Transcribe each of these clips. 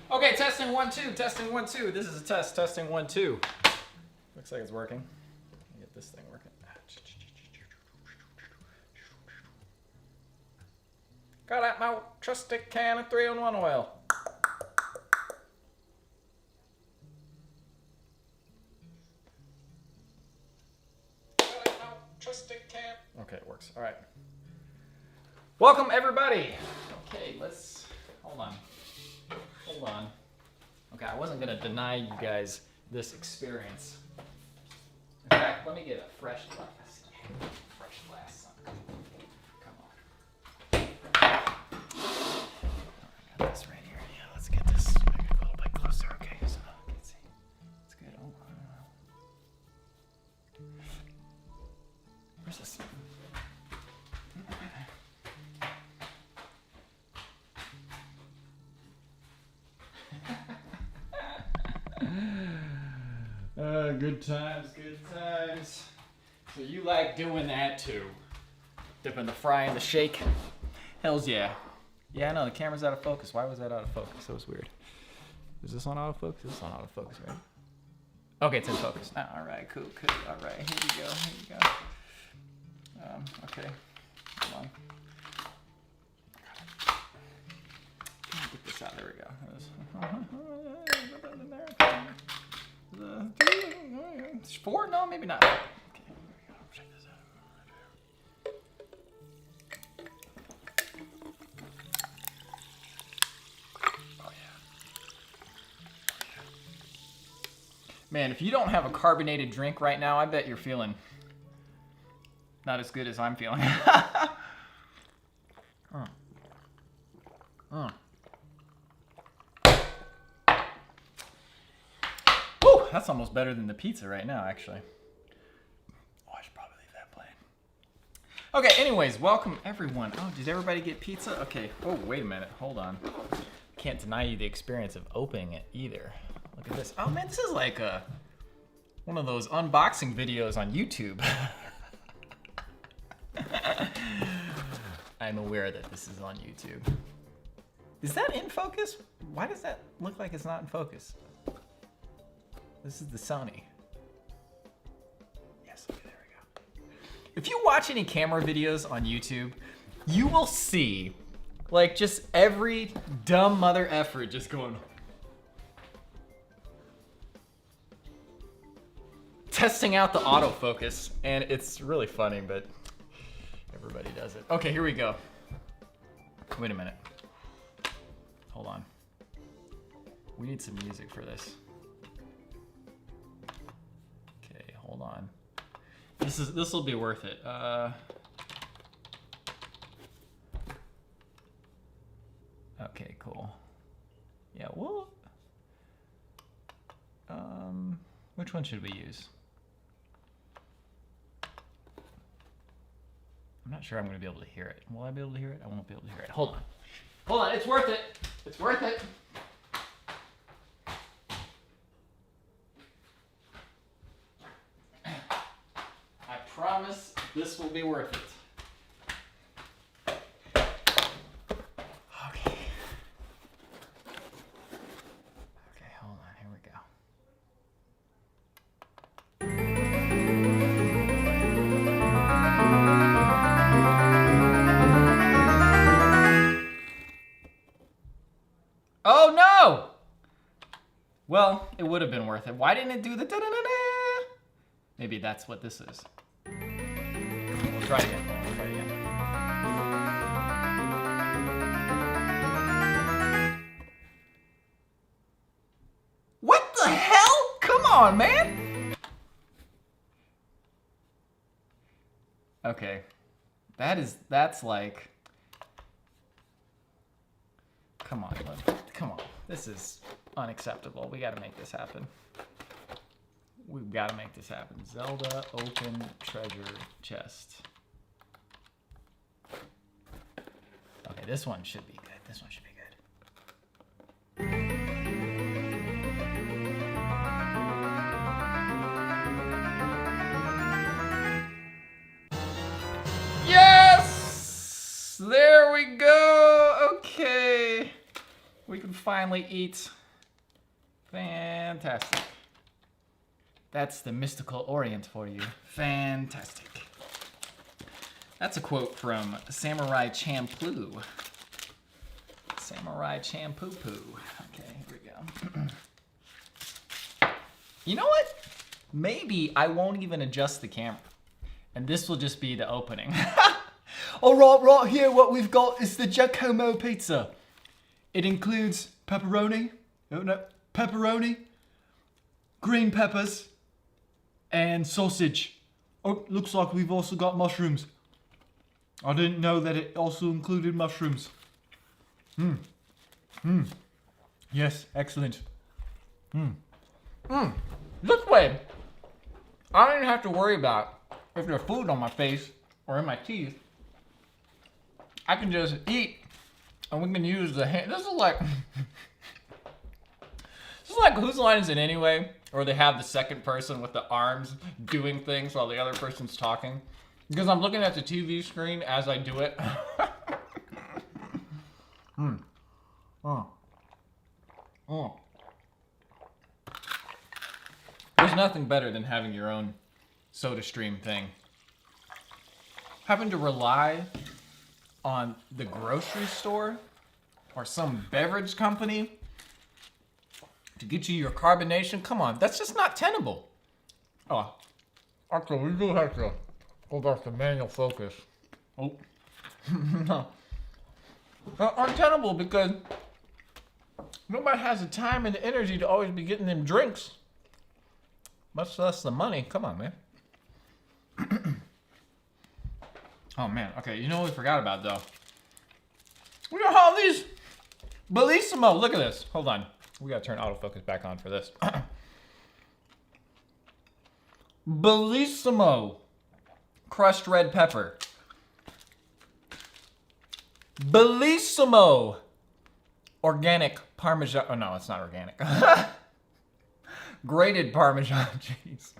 Okay, testing 1 2, testing 1 2. This is a test, testing 1 2. Looks like it's working. Let me get this thing working. Got out my trusty can of 3-in-1 oil. Got out my trusty can. Okay, it works. All right. Welcome everybody. Okay, let's hold on. Hold on. Okay, I wasn't gonna deny you guys this experience. In fact, let me get a fresh glass. Fresh glass, son. Come on. Alright, I got this right here. Yeah, let's get this make it a little bit closer. Okay, so let's see. It's good. Oh, where's this? Good times, good times. So you like doing that too? Dipping the fry in the shake? Hells yeah. Yeah, I know, the camera's out of focus. Why was that out of focus? That was weird. Is this on autofocus? This is on autofocus, right? Okay, it's in focus. All right, cool. All right, here we go. Okay, hold on. Get this out. There we go. It's 4? No, maybe not. Okay, here we go. Check this out. Oh yeah. Man, if you don't have a carbonated drink right now, I bet you're feeling not as good as I'm feeling. Woo, that's almost better than the pizza right now, actually. Oh, I should probably leave that playing. Okay, anyways, welcome everyone. Oh, did everybody get pizza? Okay. Oh, wait a minute. Hold on. Can't deny you the experience of opening it either. Look at this. Oh man, this is like one of those unboxing videos on YouTube. I'm aware that this is on YouTube. Is that in focus? Why does that look like it's not in focus? This is the Sony. Yes, okay, there we go. If you watch any camera videos on YouTube, you will see like just every dumb mother effort just going. Testing out the autofocus, and it's really funny, but everybody does it. Okay, here we go. Wait a minute. Hold on. We need some music for this. Okay, hold on. This will be worth it. Okay, cool. Yeah, well, which one should we use? I'm not sure I'm gonna be able to hear it. Will I be able to hear it? I won't be able to hear it. Hold on. Hold on, it's worth it. It's worth it. I promise this will be worth it. Okay. Okay, hold on, here we go. Oh no! Well, it would have been worth it. Why didn't it do the da-da-da-da? Maybe that's what this is. We'll try it again. We'll try it again. What the hell? Come on, man! Okay. That's like... Come on, come on. This is unacceptable. We gotta make this happen. We've gotta make this happen. Zelda open treasure chest. Okay, this one should be good. This one should be good. Yes! There we go! Okay. We can finally eat. Fantastic. That's the mystical Orient for you. Fantastic. That's a quote from Samurai Champloo. Samurai Champoo-poo. Okay, here we go. You know what? Maybe I won't even adjust the camera. And this will just be the opening. Alright, right here what we've got is the Giacomo pizza. It includes pepperoni, pepperoni, green peppers, and sausage. Oh, looks like we've also got mushrooms. I didn't know that it also included mushrooms. Yes, excellent. This way, I don't even have to worry about if there's food on my face or in my teeth. I can just eat, and we can use the hand. This is like, whose line is it anyway? Or they have the second person with the arms doing things while the other person's talking. Because I'm looking at the TV screen as I do it. There's nothing better than having your own SodaStream thing. Having to rely on the grocery store or some beverage company to get you your carbonation, come on, that's just not tenable. Oh, actually, we do have to go back to manual focus. Oh, no. Untenable because nobody has the time and the energy to always be getting them drinks. Much less the money. Come on, man. Oh, man. Okay, you know what we forgot about, though? We got all these Bellissimo. Look at this. Hold on. We got to turn autofocus back on for this. Bellissimo. Crushed red pepper. Bellissimo. Organic Parmesan. Oh, no, it's not organic. Grated Parmesan cheese.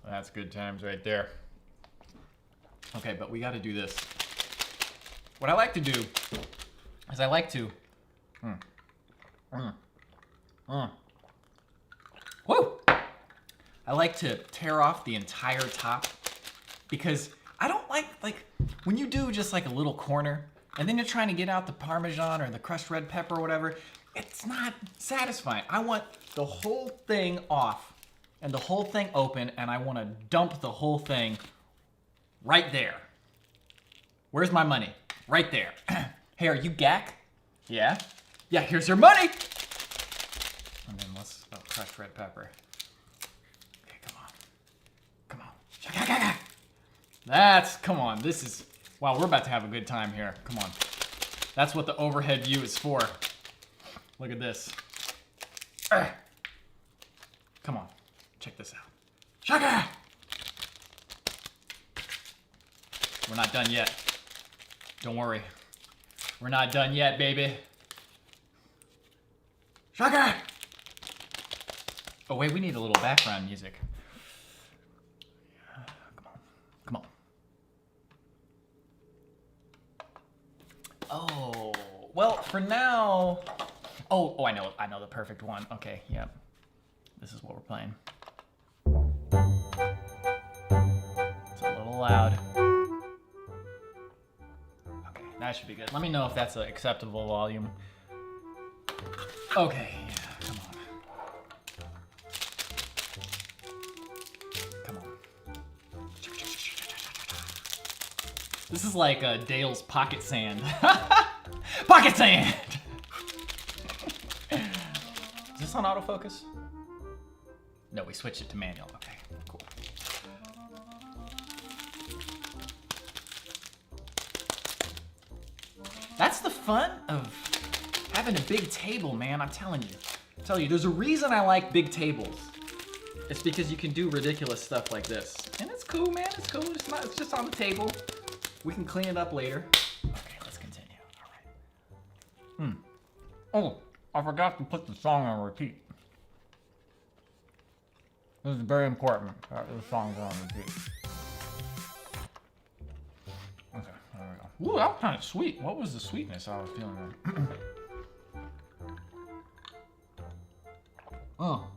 That's good times right there. Okay, but we got to do this. What I like to do is I like to... Woo! I like to tear off the entire top because I don't like when you do just like a little corner and then you're trying to get out the Parmesan or the crushed red pepper or whatever, it's not satisfying. I want the whole thing off and the whole thing open, and I want to dump the whole thing right there. Where's my money? Right there. Hey, are you gack? Yeah? Yeah, here's your money! And then let's, crushed red pepper. Okay, come on. Come on. That's, come on, this is, wow, we're about to have a good time here. Come on. That's what the overhead view is for. Look at this. Come on, check this out. Shaka! We're not done yet. Don't worry. We're not done yet, baby. Shaka! Oh wait, we need a little background music. Come on, come on. Oh, well, for now. Oh, I know the perfect one. Okay, yep. This is what we're playing. It's a little loud. Okay, that should be good. Let me know if that's an acceptable volume. Okay, yeah, come on. Come on. This is like Dale's pocket sand. Pocket sand! Is this on autofocus? No, we switched it to manual. Okay, cool. That's the fun of having a big table, man. I'm telling you. There's a reason I like big tables. It's because you can do ridiculous stuff like this. And it's cool, man. It's cool. It's just on the table. We can clean it up later. Okay, let's continue. All right. Oh, I forgot to put the song on repeat. This is very important. The song's on repeat. Okay, there we go. Ooh, that was kind of sweet. What was the sweetness I was feeling there? Oh.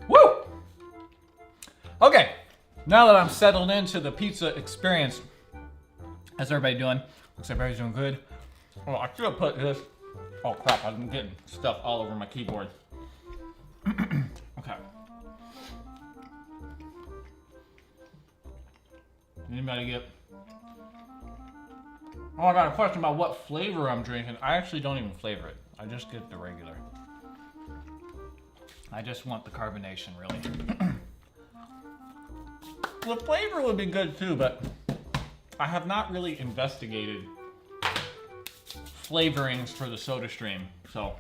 Woo! Okay, now that I'm settled into the pizza experience, how's everybody doing? Looks like everybody's doing good. Oh, I should have put this. Oh crap, I'm getting stuff all over my keyboard. Okay. Anybody get... Oh, I got a question about what flavor I'm drinking. I actually don't even flavor it. I just get the regular. I just want the carbonation, really. The flavor would be good too, but I have not really investigated flavorings for the soda stream, so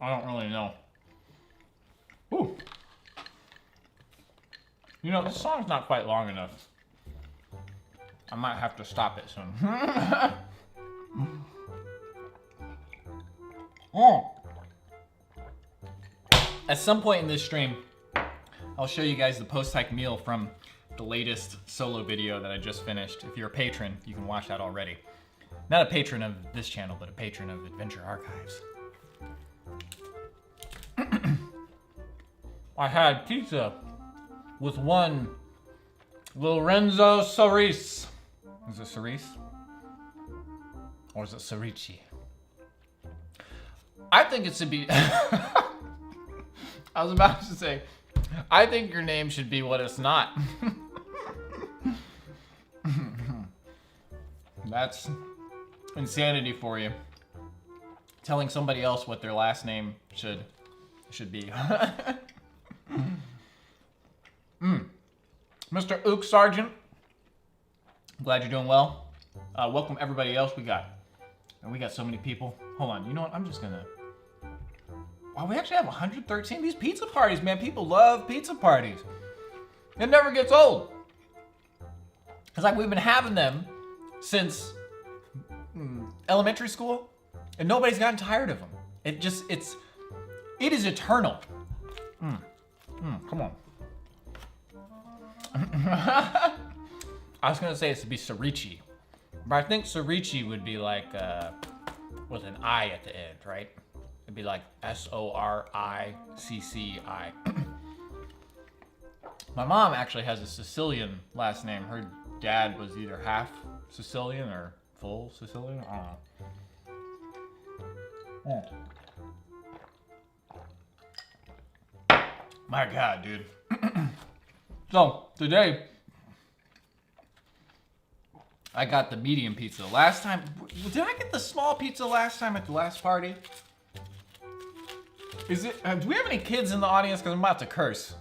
I don't really know. Ooh. You know, this song's not quite long enough. I might have to stop it soon. Oh. At some point in this stream, I'll show you guys the post-hike meal from the latest solo video that I just finished. If you're a patron, you can watch that already. Not a patron of this channel, but a patron of Adventure Archives. I had pizza with one Lorenzo Cerise. Is it Cerise? Or is it Cerici? I think it should be... I was about to say, I think your name should be what it's not. That's insanity for you. Telling somebody else what their last name should be. Mr. Ook Sargent, glad you're doing well. Welcome everybody else we got. And we got so many people. Hold on, you know what? I'm just gonna... Wow, we actually have 113. These pizza parties, man. People love pizza parties. It never gets old. It's like we've been having them since elementary school, and nobody's gotten tired of them. It is eternal. Come on. I was gonna say it's to be Cerici, but I think Cerici would be like with an I at the end, right? It'd be like S-O-R-I-C-C-I. My mom actually has a Sicilian last name. Her dad was either half Sicilian or full Sicilian. I don't know. My God, dude. So today, I got the medium pizza. Last time, did I get the small pizza last time at the last party? Is it? Do we have any kids in the audience? Because I'm about to curse.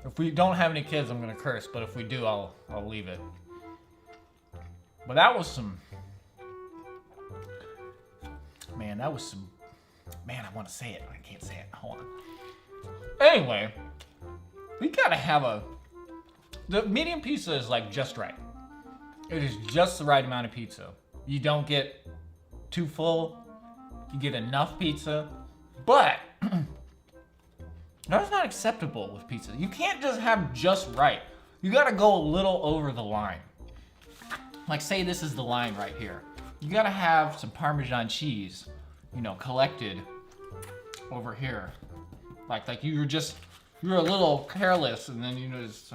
If we don't have any kids, I'm gonna curse. But if we do, I'll leave it. But that was some. Man, that was some. Man, I want to say it. I can't say it. Hold on. Anyway, we gotta have the medium pizza is like just right. It is just the right amount of pizza. You don't get too full. You get enough pizza. But that's not acceptable with pizza. You can't just have just right. You gotta go a little over the line. Like say this is the line right here. You gotta have some Parmesan cheese, you know, collected over here. Like you're a little careless, and then you know just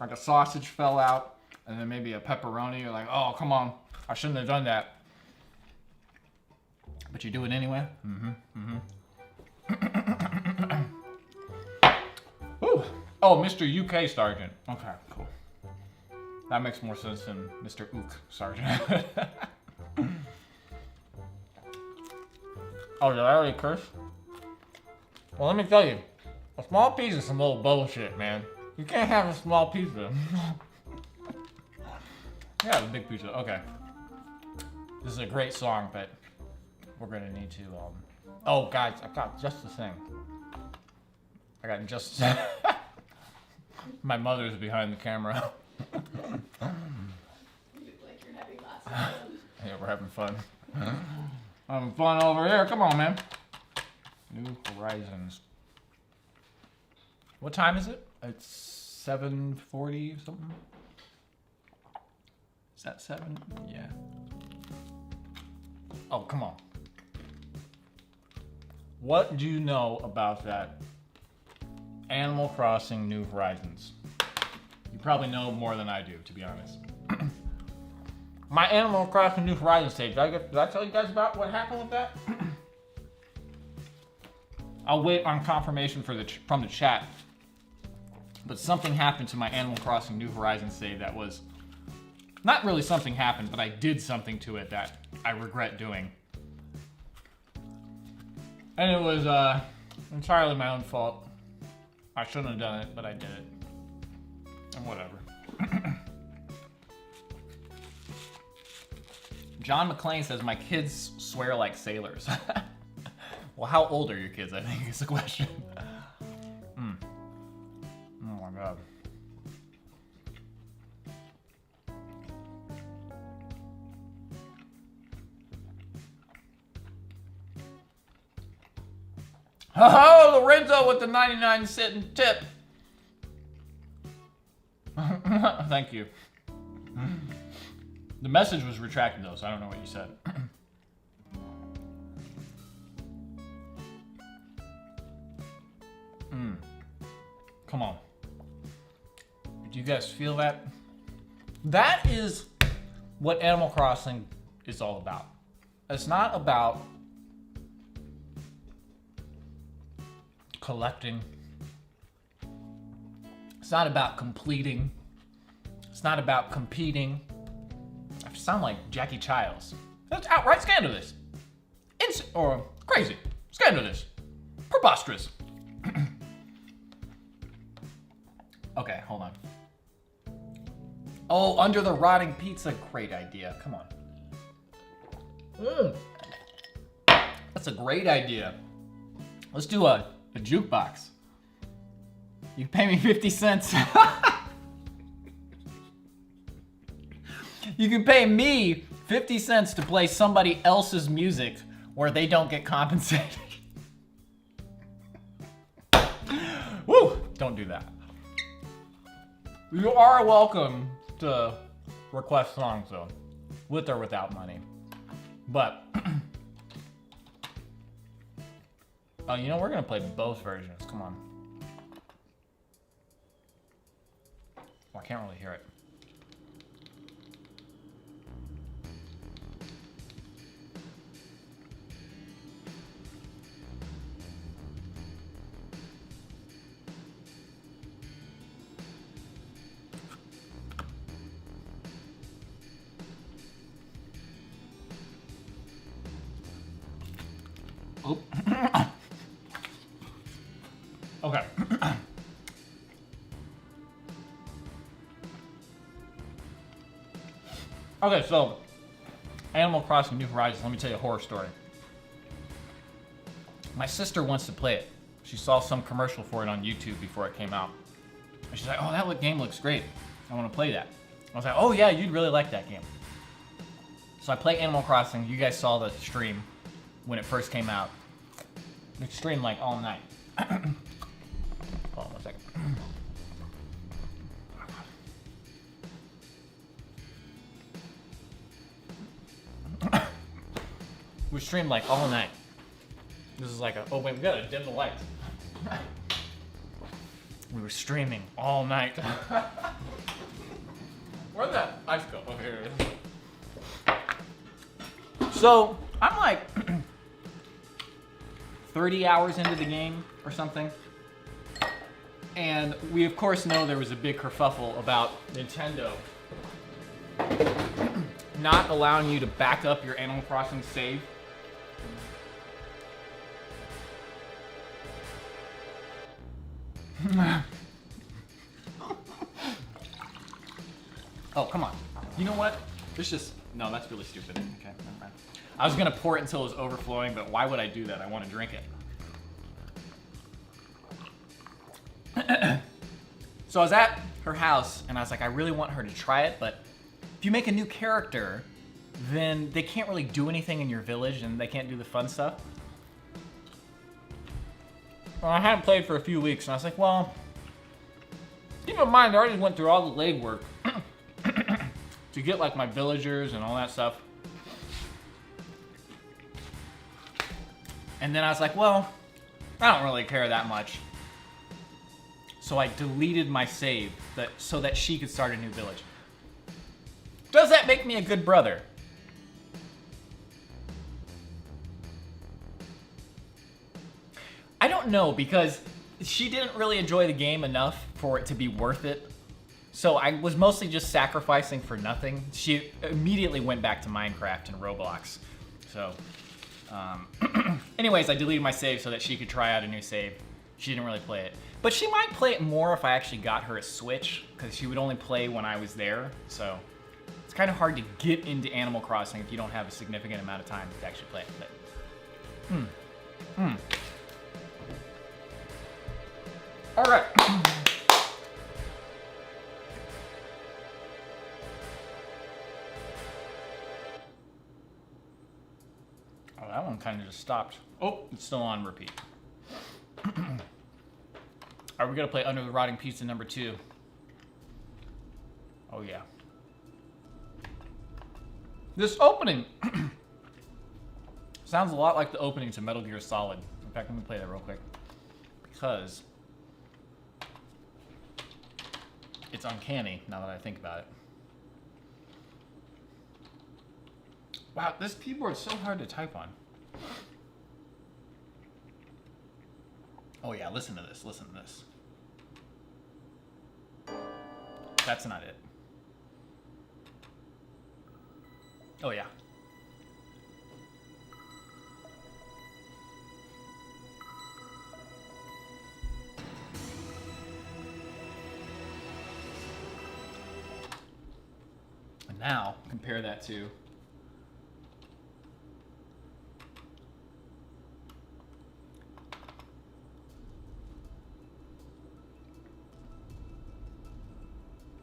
like a sausage fell out, and then maybe a pepperoni. You're like, oh come on, I shouldn't have done that. But you do it anyway. Ooh. Oh, Mr. UK Sergeant. Okay, cool. That makes more sense than Mr. Ook Sergeant. Oh, did I already curse? Well, let me tell you, a small pizza is some little bullshit, man. You can't have a small pizza. Yeah, a big pizza. Okay. This is a great song, but we're gonna need to. Oh, guys, I got just the thing. I got just. My mother's behind the camera. You look like you're having lots of fun. Yeah, we're having fun. Having fun over here. Come on, man. New Horizons. What time is it? It's 7:40 something. Is that 7? Yeah. Oh, come on. What do you know about that Animal Crossing New Horizons? You probably know more than I do, to be honest. My Animal Crossing New Horizons stage, did I tell you guys about what happened with that? I'll wait on confirmation from the chat. But something happened to my Animal Crossing New Horizons save that was... Not really something happened, but I did something to it that I regret doing. And it was entirely my own fault. I shouldn't have done it, but I did it. And whatever. John McClain says, my kids swear like sailors. Well, how old are your kids, I think is the question. Oh my God. Oh, Lorenzo with the 99-cent tip. Thank you. The message was retracted though, so I don't know what you said. Come on. Do you guys feel that? That is what Animal Crossing is all about. It's not about collecting. It's not about completing. It's not about competing. I sound like Jackie Childs. That's outright scandalous. Or crazy. Scandalous. Preposterous. Okay, hold on. Oh, under the rotting pizza. Great idea. Come on. That's a great idea. Let's do a jukebox. You pay me 50 cents. You can pay me 50 cents to play somebody else's music where they don't get compensated. Woo! Don't do that. You are welcome to request songs though, with or without money. But, oh, you know, we're gonna play both versions. Come on. Oh, I can't really hear it. Oh. Okay. Okay, so Animal Crossing New Horizons, let me tell you a horror story. My sister wants to play it. She saw some commercial for it on YouTube before it came out. And she's like, oh, that game looks great. I want to play that. I was like, oh yeah, you'd really like that game. So I play Animal Crossing. You guys saw the stream when it first came out. We streamed like all night. Hold on 1 second. We streamed like all night. This is like oh wait, we gotta dim the lights. We were streaming all night. Where'd that ice go? Oh, here it is. So, I'm like 30 hours into the game or something. And we of course know there was a big kerfuffle about Nintendo not allowing you to back up your Animal Crossing save. Oh, come on. You know what? No, that's really stupid. Okay, never mind. I was gonna pour it until it was overflowing, but why would I do that? I want to drink it. So I was at her house, and I was like, I really want her to try it, but if you make a new character, then they can't really do anything in your village, and they can't do the fun stuff. Well, I hadn't played for a few weeks, and I was like, well, keep in mind, I already went through all the legwork to get like my villagers and all that stuff. And then I was like, well, I don't really care that much. So I deleted my save so that she could start a new village. Does that make me a good brother? I don't know, because she didn't really enjoy the game enough for it to be worth it. So I was mostly just sacrificing for nothing. She immediately went back to Minecraft and Roblox. So, anyways, I deleted my save so that she could try out a new save. She didn't really play it. But she might play it more if I actually got her a Switch, because she would only play when I was there. So it's kind of hard to get into Animal Crossing if you don't have a significant amount of time to actually play it. But, all right. Oh, that one kind of just stopped. Oh, it's still on repeat. Are we gonna play Under the Rotting Pizza number 2? Oh yeah. This opening sounds a lot like the opening to Metal Gear Solid. In fact, let me play that real quick, because it's uncanny now that I think about it. Wow, this keyboard's so hard to type on. Oh yeah, listen to this, listen to this. That's not it. Oh yeah. And now, compare that to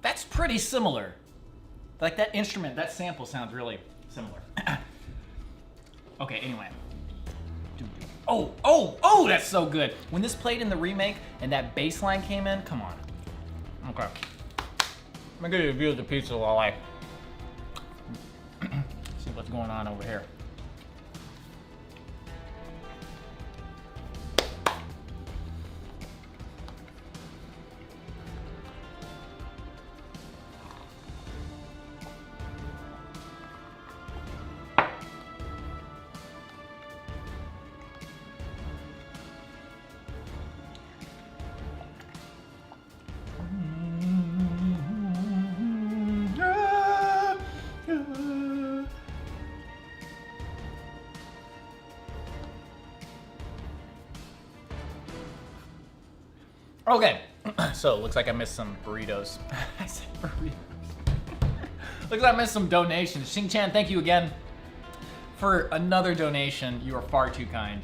that's pretty similar. Like that instrument, that sample sounds really similar. Okay, anyway. Oh, that's so good. When this played in the remake and that bass line came in, come on. Okay. I'm gonna give you a view of the pizza while I see what's going on over here. Okay, so looks like I missed some burritos. I said burritos. Looks like I missed some donations. Xing-Chan, thank you again for another donation. You are far too kind.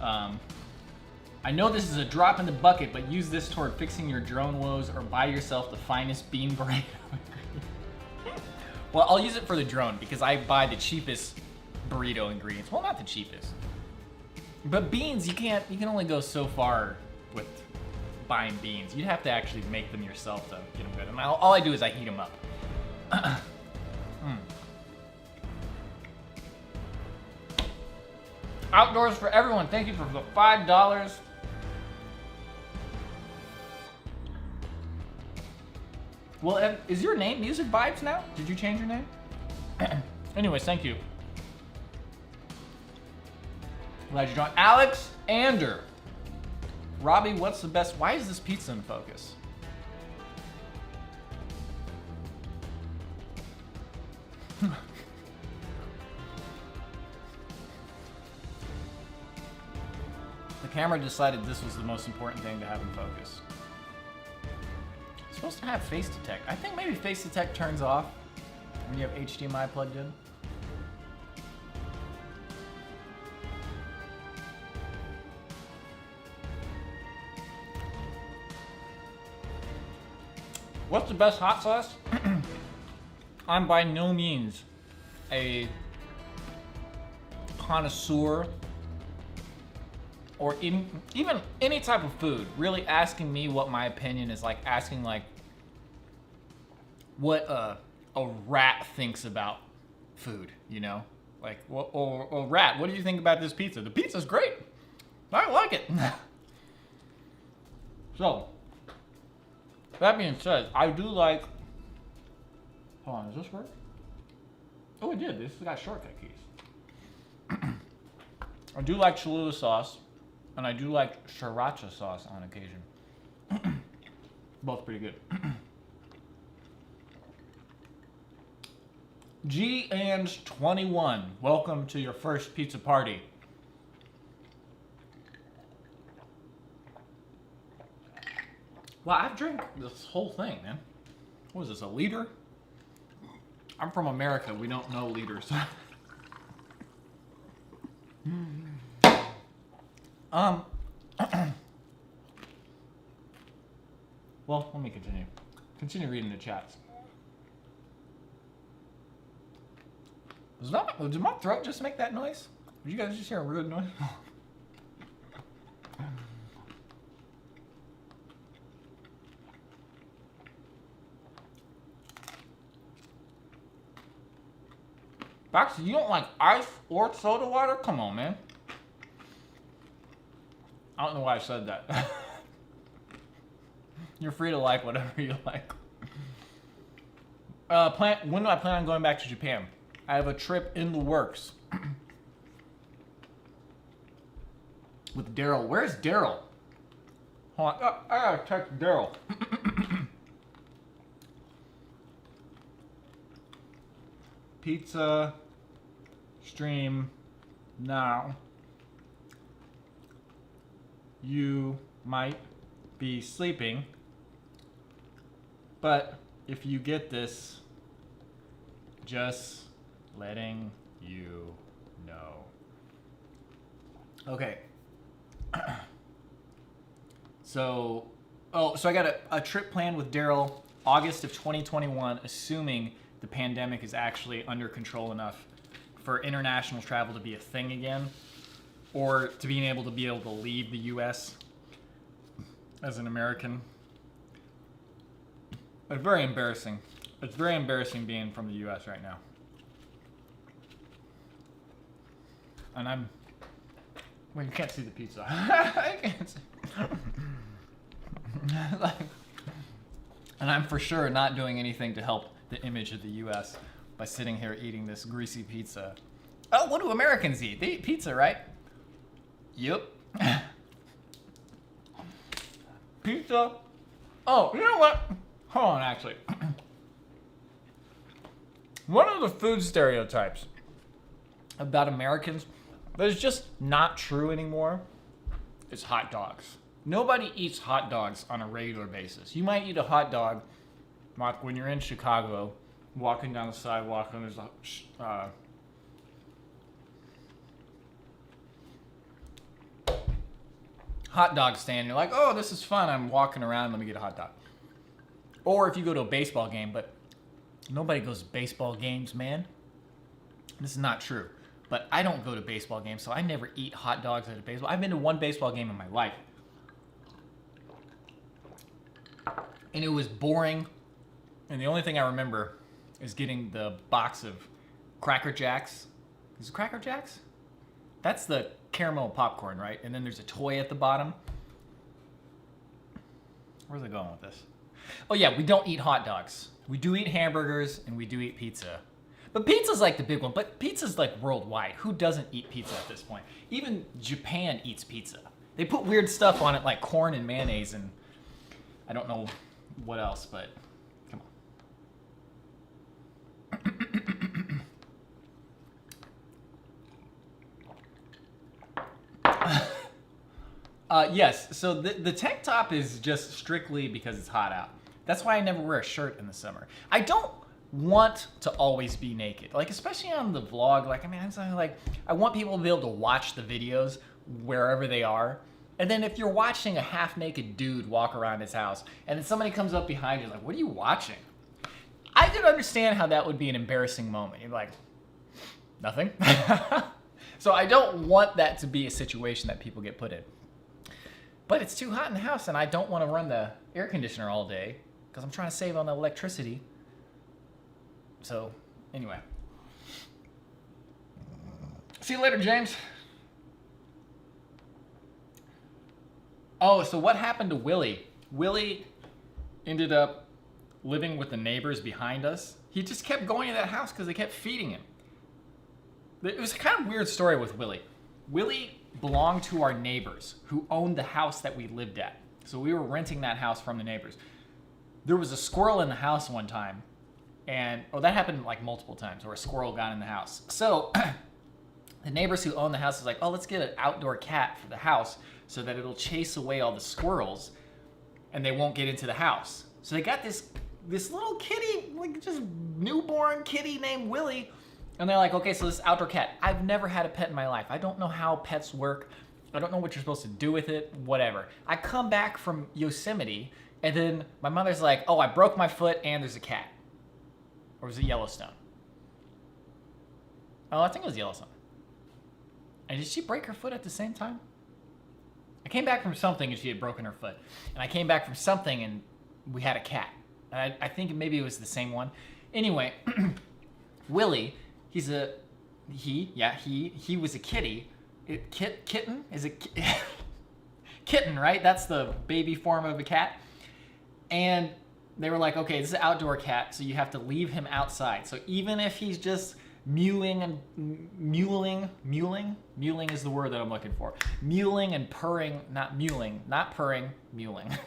I know this is a drop in the bucket, but use this toward fixing your drone woes or buy yourself the finest bean burrito. Well, I'll use it for the drone because I buy the cheapest burrito ingredients. Well, not the cheapest. But beans, you can only go so far with buying beans. You'd have to actually make them yourself to get them good. And all I do is I heat them up. Outdoors for everyone. Thank you for the $5. Well, is your name Music Vibes now? Did you change your name? Anyways, thank you. Glad you joined. Alex Ander. Robby, what's the best? Why is this pizza in focus? The camera decided this was the most important thing to have in focus. It's supposed to have face detect. I think maybe face detect turns off when you have HDMI plugged in. What's the best hot sauce? I'm by no means a connoisseur or even any type of food. Really asking me what my opinion is like asking like what a rat thinks about food, you know? Like, or Rat, what do you think about this pizza? The pizza's great. I like it. So, that being said, I do like. Hold on, does this work? Oh, it did. This has got shortcut keys. I do like Cholula sauce, and I do like sriracha sauce on occasion. Both pretty good. G and 21, welcome to your first pizza party. Wow, I've drank this whole thing, man. What is this, a liter? I'm from America, we don't know liters. Well, let me continue. Continue reading the chats. Did my throat just make that noise? Did you guys just hear a rude noise? Baxter, you don't like ice or soda water? Come on, man. I don't know why I said that. You're free to like whatever you like. When do I plan on going back to Japan? I have a trip in the works. With Daryl. Where's Daryl? Hold on. I gotta text Daryl. Pizza stream now. You might be sleeping, but if you get this, just letting you know. Okay. So I got a trip planned with Daryl August of 2021, assuming the pandemic is actually under control enough for international travel to be a thing again, or to being able to leave the U.S. as an American. It's very embarrassing. It's very embarrassing being from the U.S. right now. And well, you can't see the pizza. I can't see. And I'm for sure not doing anything to help the image of the U.S. by sitting here eating this greasy pizza. Oh, what do Americans eat? They eat pizza, right? Yep. Pizza. Oh, you know what? Hold on, actually. One of the food stereotypes about Americans that is just not true anymore is hot dogs. Nobody eats hot dogs on a regular basis. You might eat a hot dog like when you're in Chicago, walking down the sidewalk, and there's a hot dog stand. You're like, oh, this is fun. I'm walking around. Let me get a hot dog. Or if you go to a baseball game, but nobody goes to baseball games, man. This is not true. But I don't go to baseball games, so I never eat hot dogs at a baseball. I've been to one baseball game in my life. And it was boring. And the only thing I remember is getting the box of Cracker Jacks. Is it Cracker Jacks? That's the caramel popcorn, right? And then there's a toy at the bottom. Where's it going with this? Oh yeah, we don't eat hot dogs. We do eat hamburgers and we do eat pizza. But pizza's like the big one, but pizza's like worldwide. Who doesn't eat pizza at this point? Even Japan eats pizza. They put weird stuff on it like corn and mayonnaise and I don't know what else, but come on. Yes, so the tank top is just strictly because it's hot out. That's why I never wear a shirt in the summer. I don't want to always be naked, like especially on the vlog. Like, I mean, I want people to be able to watch the videos wherever they are. And then if you're watching a half-naked dude walk around his house, and then somebody comes up behind you, like, what are you watching? I could understand how that would be an embarrassing moment. You're like, nothing. So I don't want that to be a situation that people get put in. But it's too hot in the house, and I don't want to run the air conditioner all day because I'm trying to save on the electricity. So, anyway. See you later, James. Oh, so what happened to Willie? Willie ended up living with the neighbors behind us. He just kept going to that house because they kept feeding him. It was a kind of weird story with Willie. Willie belonged to our neighbors who owned the house that we lived at. So we were renting that house from the neighbors. There was a squirrel in the house one time, and that happened like multiple times where a squirrel got in the house. So the neighbors who owned the house was like, oh, let's get an outdoor cat for the house so that it'll chase away all the squirrels and they won't get into the house. So they got this little kitty, like just newborn kitty named Willie. And they're like, okay, so this outdoor cat. I've never had a pet in my life. I don't know how pets work. I don't know what you're supposed to do with it, whatever. I come back from Yosemite, and then my mother's like, oh, I broke my foot and there's a cat. Or was it Yellowstone? Oh, I think it was Yellowstone. And did she break her foot at the same time? I came back from something and she had broken her foot. And I came back from something and we had a cat. And I think maybe it was the same one. Anyway, Willie, he was a kitty. Kitten? Is it kitten, right? That's the baby form of a cat. And they were like, okay, this is an outdoor cat, so you have to leave him outside. So even if he's just mewling is the word that I'm looking for. Mewling and purring, not purring, mewling.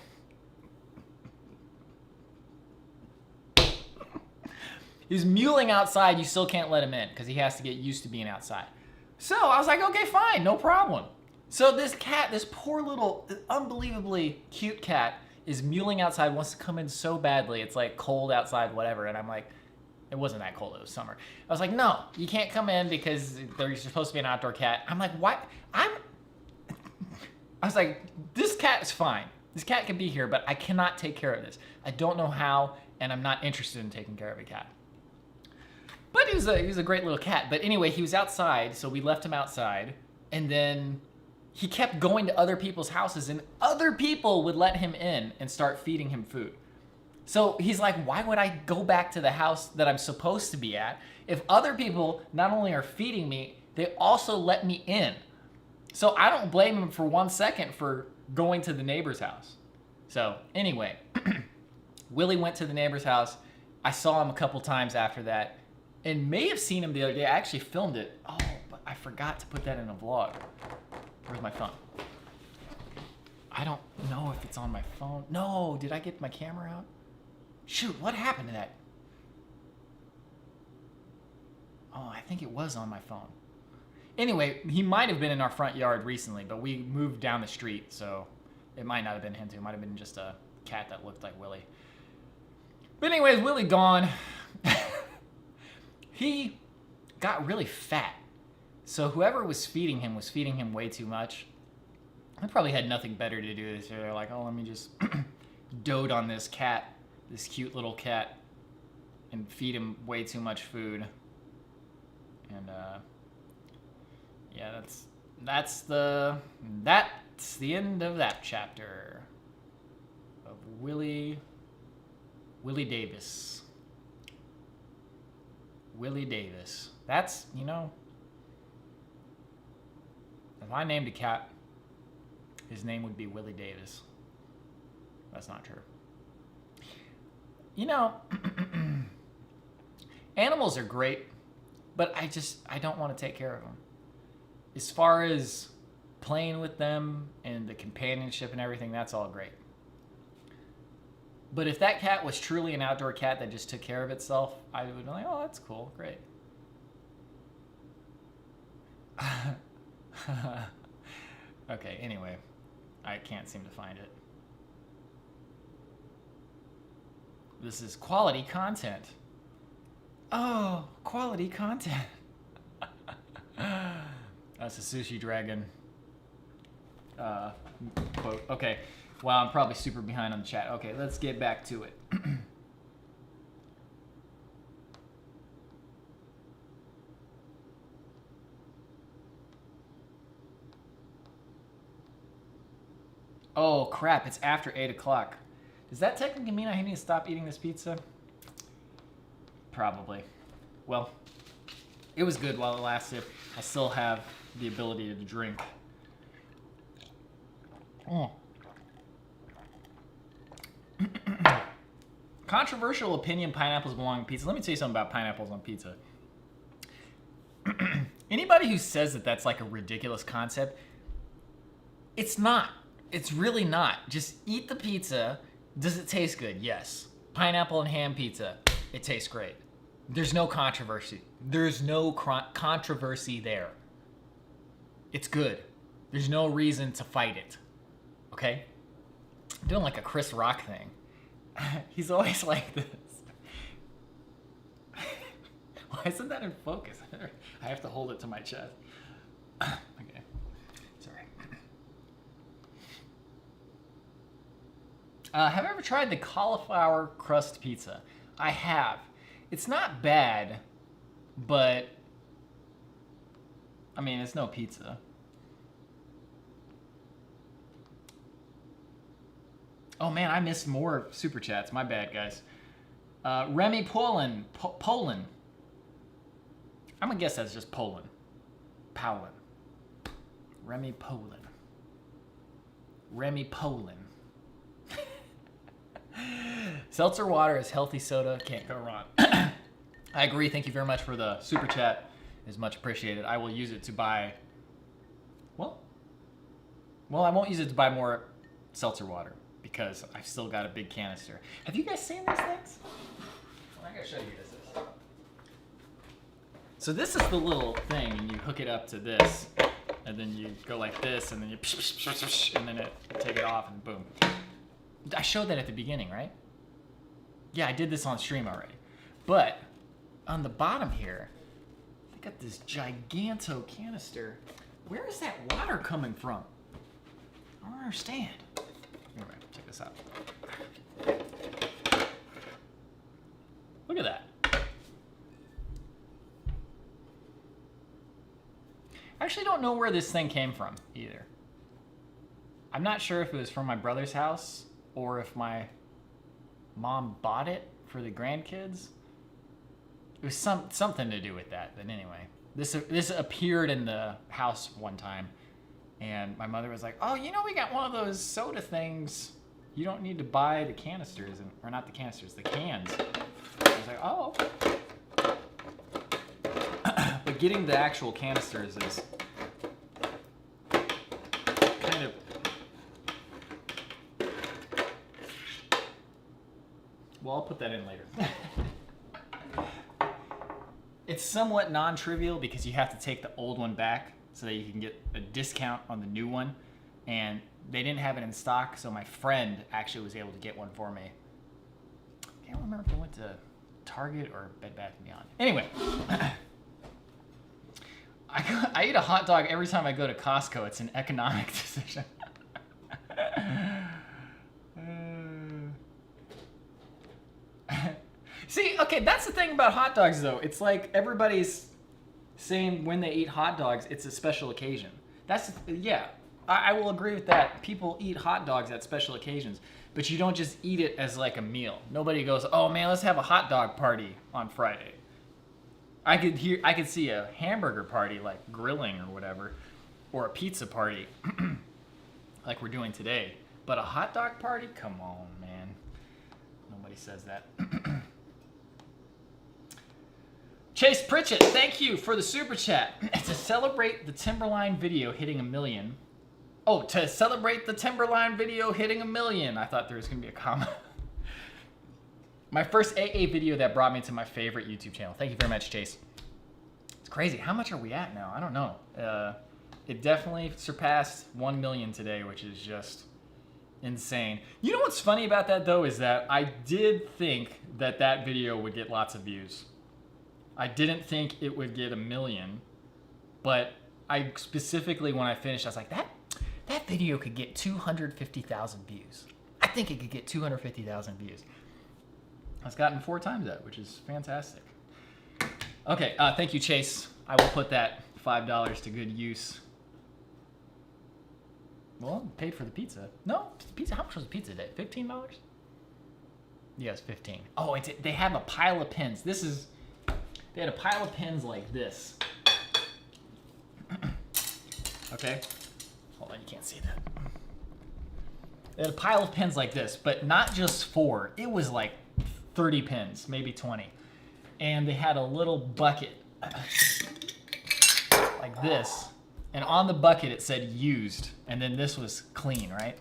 He's mewling outside, you still can't let him in because he has to get used to being outside. So I was like, okay, fine, no problem. So this cat, this poor little, unbelievably cute cat is mewling outside, wants to come in so badly. It's like cold outside, whatever. And I'm like, it wasn't that cold, it was summer. I was like, no, you can't come in because there's supposed to be an outdoor cat. I'm like, what? I was like, this cat is fine. This cat can be here, but I cannot take care of this. I don't know how, and I'm not interested in taking care of a cat. But he was a great little cat. But anyway, he was outside, so we left him outside. And then he kept going to other people's houses, and other people would let him in and start feeding him food. So he's like, why would I go back to the house that I'm supposed to be at if other people not only are feeding me, they also let me in? So I don't blame him for 1 second for going to the neighbor's house. So anyway, Willie went to the neighbor's house. I saw him a couple times after that. And may have seen him the other day. I actually filmed it. Oh, but I forgot to put that in a vlog. Where's my phone? I don't know if it's on my phone. No, did I get my camera out? Shoot, what happened to that? Oh, I think it was on my phone. Anyway, he might have been in our front yard recently, but we moved down the street, so it might not have been him too. It might have been just a cat that looked like Willie. But anyways, Willie gone. He got really fat. So whoever was feeding him way too much. I probably had nothing better to do. So they're like, oh, let me just dote on this cat, this cute little cat, and feed him way too much food. And yeah, that's the end of that chapter of Willie Davis. Willie Davis. That's, if I named a cat, his name would be Willie Davis. That's not true. Animals are great, but I don't want to take care of them. As far as playing with them and the companionship and everything, that's all great. But if that cat was truly an outdoor cat that just took care of itself, I would be like, oh, that's cool, great. Okay, anyway, I can't seem to find it. This is quality content. Oh, quality content. That's a sushi dragon quote. Okay. Wow, I'm probably super behind on the chat. Okay, let's get back to it. Oh, crap, it's after 8 o'clock. Does that technically mean I need to stop eating this pizza? Probably. Well, It was good while it lasted. I still have the ability to drink. Oh. Controversial opinion, pineapples belong on pizza. Let me tell you something about pineapples on pizza. Anybody who says that that's like a ridiculous concept, it's not. It's really not. Just eat the pizza. Does it taste good? Yes. Pineapple and ham pizza, it tastes great. There's no controversy. There's no controversy there. It's good. There's no reason to fight it. Okay? I'm doing like a Chris Rock thing. He's always like this. Why isn't that in focus? I have to hold it to my chest. Okay. Sorry. Have I ever tried the cauliflower crust pizza? I have. It's not bad, but I mean, it's no pizza. Oh man, I missed more super chats. My bad, guys. Remy Poland. Poland. I'm gonna guess that's just Poland. Poland. Remy Poland. Remy Poland. Seltzer water is healthy soda. Can't go wrong. I agree. Thank you very much for the super chat. It's much appreciated. I will use it to buy. Well, I won't use it to buy more seltzer water because I've still got a big canister. Have you guys seen these things? Well, I gotta show you this. So this is the little thing, and you hook it up to this, and then you go like this, and then you and then you take it off, and boom. I showed that at the beginning, right? Yeah, I did this on stream already. But on the bottom here, they got this giganto canister. Where is that water coming from? I don't understand. Anyway, check this out. Look at that. I actually don't know where this thing came from either. I'm not sure if it was from my brother's house or if my mom bought it for the grandkids. It was something to do with that. But anyway, this appeared in the house one time, and my mother was like, "Oh, you know, we got one of those soda things. You don't need to buy the canisters, or not the canisters, the cans." I was like, "Oh." But getting the actual canisters is kind of. Well, I'll put that in later. It's somewhat non-trivial because you have to take the old one back so that you can get a discount on the new one. And they didn't have it in stock, so my friend actually was able to get one for me. I can't remember if I went to Target or Bed Bath & Beyond. Anyway, I eat a hot dog every time I go to Costco. It's an economic decision. See, okay, that's the thing about hot dogs, though. It's like everybody's saying when they eat hot dogs, it's a special occasion. Yeah, I will agree with that. People eat hot dogs at special occasions, but you don't just eat it as like a meal. Nobody goes, "Oh man, let's have a hot dog party on Friday." I could see a hamburger party, like grilling or whatever, or a pizza party, like we're doing today. But a hot dog party? Come on, man. Nobody says that. Chase Pritchett, thank you for the super chat. To celebrate the Timberline video hitting 1 million. Oh, to celebrate the Timberline video hitting 1 million. I thought there was going to be a comma. My first AA video that brought me to my favorite YouTube channel. Thank you very much, Chase. It's crazy. How much are we at now? I don't know. It definitely surpassed 1 million today, which is just insane. You know what's funny about that, though, is that I did think that that video would get lots of views. I didn't think it would get 1 million, but I specifically, when I finished, I was like, that video could get 250,000 views. I think it could get 250,000 views. It's gotten 4 times that, which is fantastic. Okay, thank you, Chase. I will put that $5 to good use. Well, paid for the pizza. No, pizza. How much was the pizza today? $15? Yes, 15. Oh, they have a pile of pins. This They had a pile of pins like this. Okay? Hold on, you can't see that. They had a pile of pins like this, but not just 4. It was like 30 pins, maybe 20. And they had a little bucket like this. And on the bucket it said used, and then this was clean, right?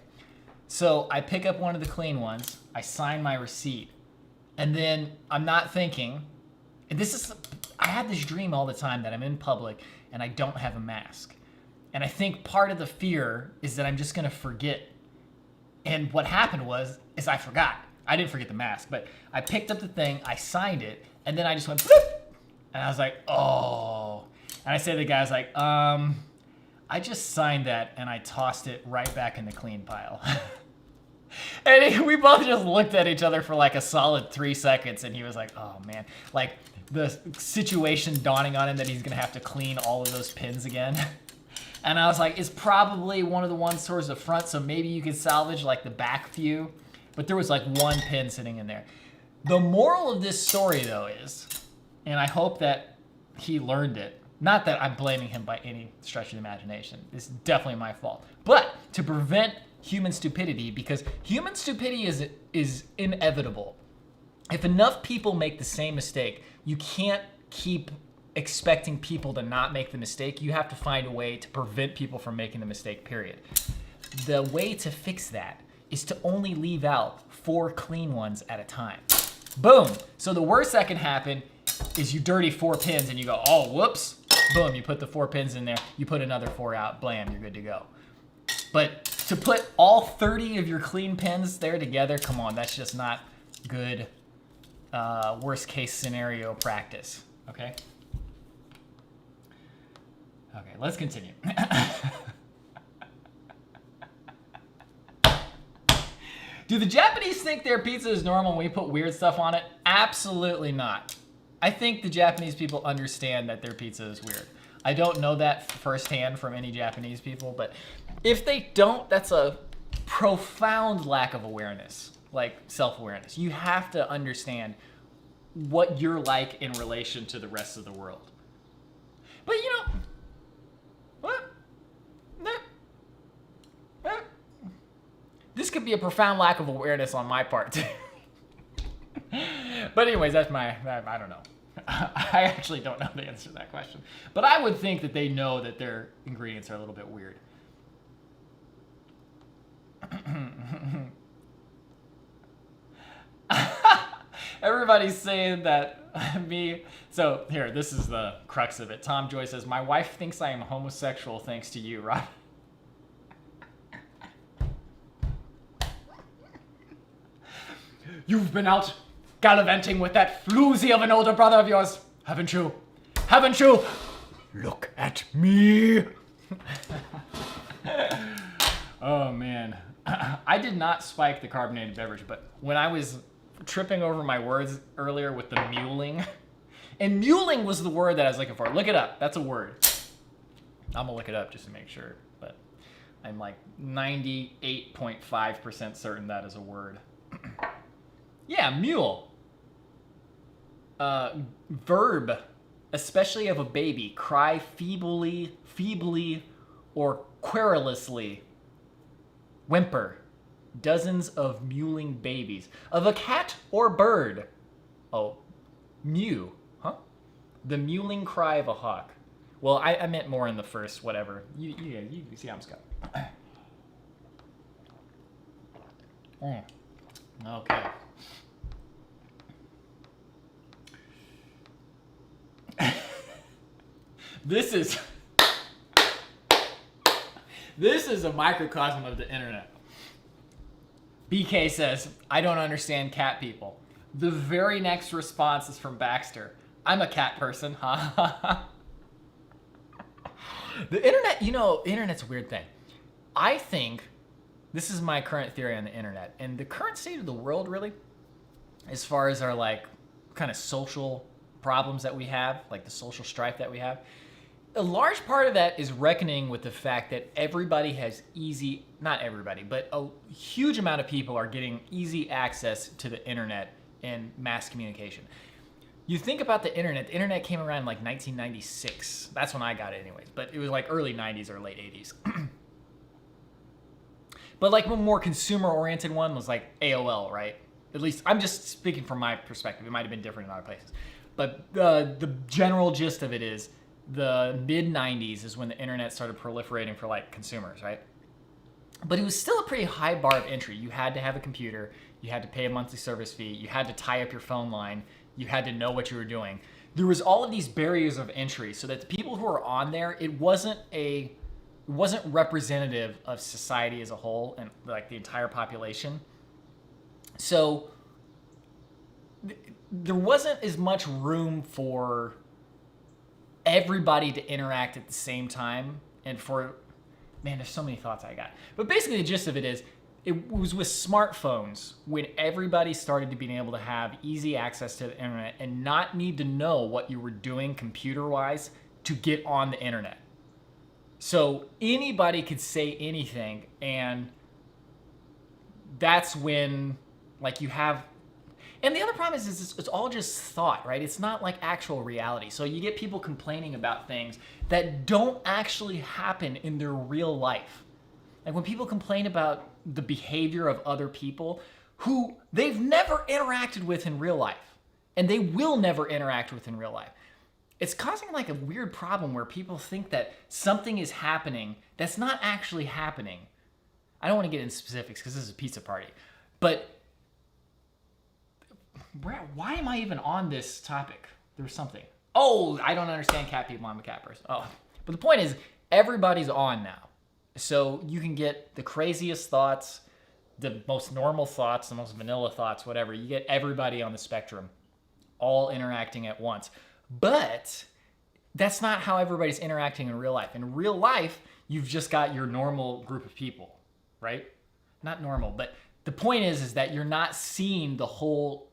So I pick up one of the clean ones, I sign my receipt, and then I'm not thinking, and I have this dream all the time that I'm in public and I don't have a mask. And I think part of the fear is that I'm just gonna forget. And what happened is I forgot. I didn't forget the mask, but I picked up the thing, I signed it, and then I just went, bloop, and I was like, oh. And I say to the guy, I was like, I just signed that and I tossed it right back in the clean pile. And we both just looked at each other for like a solid 3 seconds, and he was like, oh man. Like the situation dawning on him that he's gonna have to clean all of those pins again. And I was like, it's probably one of the ones towards the front, so maybe you could salvage like the back few. But there was like 1 pin sitting in there. The moral of this story though is, and I hope that he learned it, not that I'm blaming him by any stretch of the imagination. It's definitely my fault. But to prevent human stupidity, because human stupidity is inevitable. If enough people make the same mistake, you can't keep expecting people to not make the mistake. You have to find a way to prevent people from making the mistake, period. The way to fix that is to only leave out 4 clean ones at a time. Boom. So the worst that can happen is you dirty 4 pins and you go, oh, whoops. Boom, you put the 4 pins in there, you put another 4 out, blam, you're good to go. But to put all 30 of your clean pins there together, come on, that's just not good worst case scenario practice, okay? Okay, let's continue. Do the Japanese think their pizza is normal when we put weird stuff on it? Absolutely not. I think the Japanese people understand that their pizza is weird. I don't know that firsthand from any Japanese people, but if they don't, that's a profound lack of awareness, like self-awareness. You have to understand what you're like in relation to the rest of the world. But you know, what? This could be a profound lack of awareness on my part too. But anyways, that's I don't know. I actually don't know the answer to that question. But I would think that they know that their ingredients are a little bit weird. Everybody's saying that me. So here, this is the crux of it. Tom Joy says, my wife thinks I am homosexual thanks to you, Rob. You've been out gallivanting with that floozy of an older brother of yours, haven't you? Haven't you? Look at me. Oh man. I did not spike the carbonated beverage, but when I was tripping over my words earlier with the muling, and muling was the word that I was looking for. Look it up. That's a word. I'm gonna look it up just to make sure, but I'm like 98.5% certain that is a word. Yeah, mule. Verb, especially of a baby, cry feebly, or querulously. Whimper. Dozens of mewling babies. Of a cat or bird. Oh, mew. Huh? The mewling cry of a hawk. Well, I meant more in the first, whatever. You see how I'm Scott. Okay. This is a microcosm of the internet. BK says, I don't understand cat people. The very next response is from Baxter. I'm a cat person. The internet, you know, internet's a weird thing. I think, this is my current theory on the internet, and the current state of the world really, as far as our like kind of social problems that we have, like the social strife that we have, a large part of that is reckoning with the fact that everybody has easy, not everybody, but a huge amount of people are getting easy access to the internet and mass communication. you think about the internet came around in like 1996. That's when I got it anyways, but it was like early 90s or late 80s. But like a more consumer-oriented one was like AOL, right? At least I'm just speaking from my perspective. It might have been different in other places. But the general gist of it is the mid-90s is when the internet started proliferating for like consumers, right? But it was still a pretty high bar of entry. You had to have a computer. You had to pay a monthly service fee. You had to tie up your phone line. You had to know what you were doing. There was all of these barriers of entry so that the people who were on there, it wasn't representative of society as a whole and like the entire population. So there wasn't as much room for everybody to interact at the same time. And for, man, there's so many thoughts I got. But basically the gist of it is, it was with smartphones when everybody started to be able to have easy access to the internet and not need to know what you were doing computer-wise to get on the internet. So anybody could say anything, and that's when, like, you have... And the other problem is it's all just thought, right? It's not like actual reality. So you get people complaining about things that don't actually happen in their real life. Like when people complain about the behavior of other people who they've never interacted with in real life, and they will never interact with in real life. It's causing like a weird problem where people think that something is happening that's not actually happening. I don't want to get into specifics because this is a pizza party, but why am I even on this topic? There's something. Oh, I don't understand cat people. I'm a cat person. Oh, but the point is everybody's on now. So you can get the craziest thoughts, the most normal thoughts, the most vanilla thoughts, whatever. You get everybody on the spectrum all interacting at once. But that's not how everybody's interacting in real life. In real life, you've just got your normal group of people, right? Not normal, but the point is that you're not seeing the whole...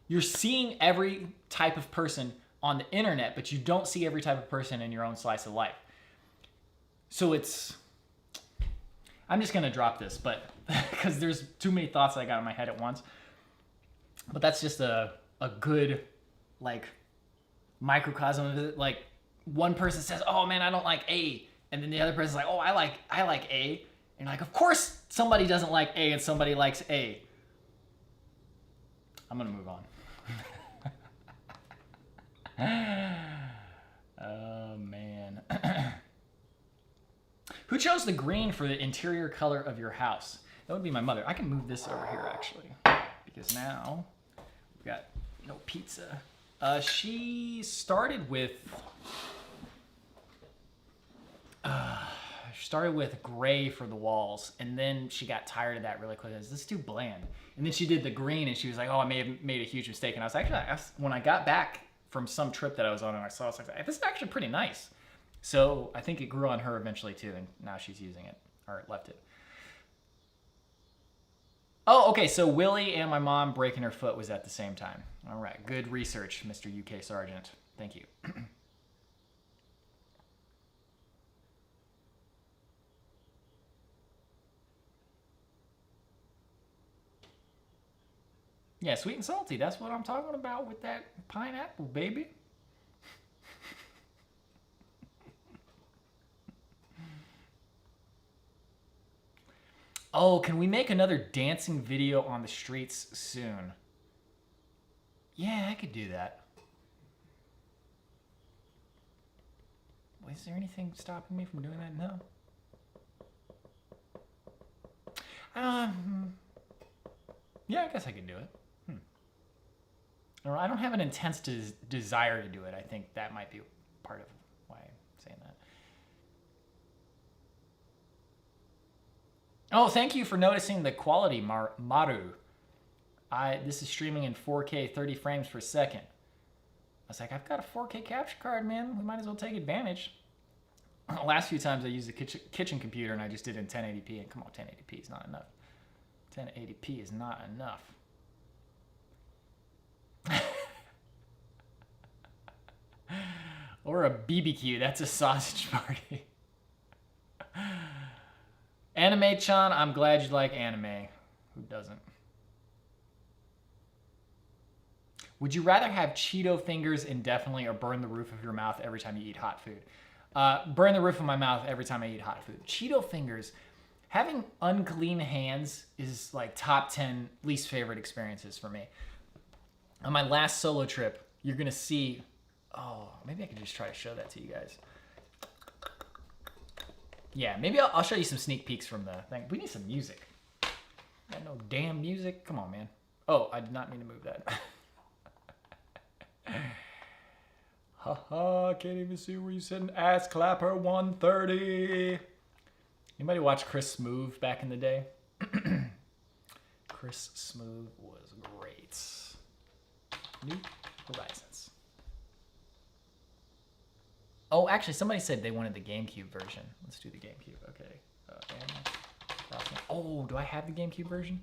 You're seeing every type of person on the internet, but you don't see every type of person in your own slice of life. So it's... I'm just going to drop this, but because there's too many thoughts that I got in my head at once. But that's just a good, like, microcosm of it. Like, one person says, oh, man, I don't like A. And then the other person's like, oh, I like A. And like, of course somebody doesn't like A and somebody likes A. I'm going to move on. Oh, man. Who chose the green for the interior color of your house? That would be my mother. I can move this over here, actually, because now we've got no pizza. She started with gray for the walls, and then she got tired of that really quickly. This is too bland. And then she did the green, and she was like, "Oh, I may have made a huge mistake." And I was actually, when I got back from some trip that I was on, and I saw, I was like, "This is actually pretty nice." So I think it grew on her eventually too, and now she's using it, or left it. Oh, okay, so Willie and my mom breaking her foot was at the same time. All right, good research, Mr. UK Sergeant. Thank you. Yeah, sweet and salty, that's what I'm talking about with that pineapple, baby. Oh, can we make another dancing video on the streets soon? Yeah, I could do that. Wait, is there anything stopping me from doing that? No. Yeah, I guess I could do it. I don't have an intense desire to do it. I think that might be part of why I'm saying that. Oh, thank you for noticing the quality, Maru. This is streaming in 4K, 30 frames per second. I was like, I've got a 4K capture card, man. We might as well take advantage. The last few times I used the kitchen computer and I just did it in 1080p. And come on, 1080p is not enough. 1080p is not enough. Or a BBQ, that's a sausage party. Anime-chan, I'm glad you like anime. Who doesn't? Would you rather have Cheeto fingers indefinitely or burn the roof of your mouth every time you eat hot food? Burn the roof of my mouth every time I eat hot food. Cheeto fingers, having unclean hands is like top 10 least favorite experiences for me. On my last solo trip, you're going to see... Oh, maybe I can just try to show that to you guys. Yeah, maybe I'll show you some sneak peeks from the thing. We need some music. Got no damn music. Come on, man. Oh, I did not mean to move that. Haha, can't even see where you said an ass clapper 130. Anybody watch Chris Smoove back in the day? Chris Smoove was great. New Horizons. Oh, actually, somebody said they wanted the GameCube version. Let's do the GameCube. Okay. Oh, do I have the GameCube version?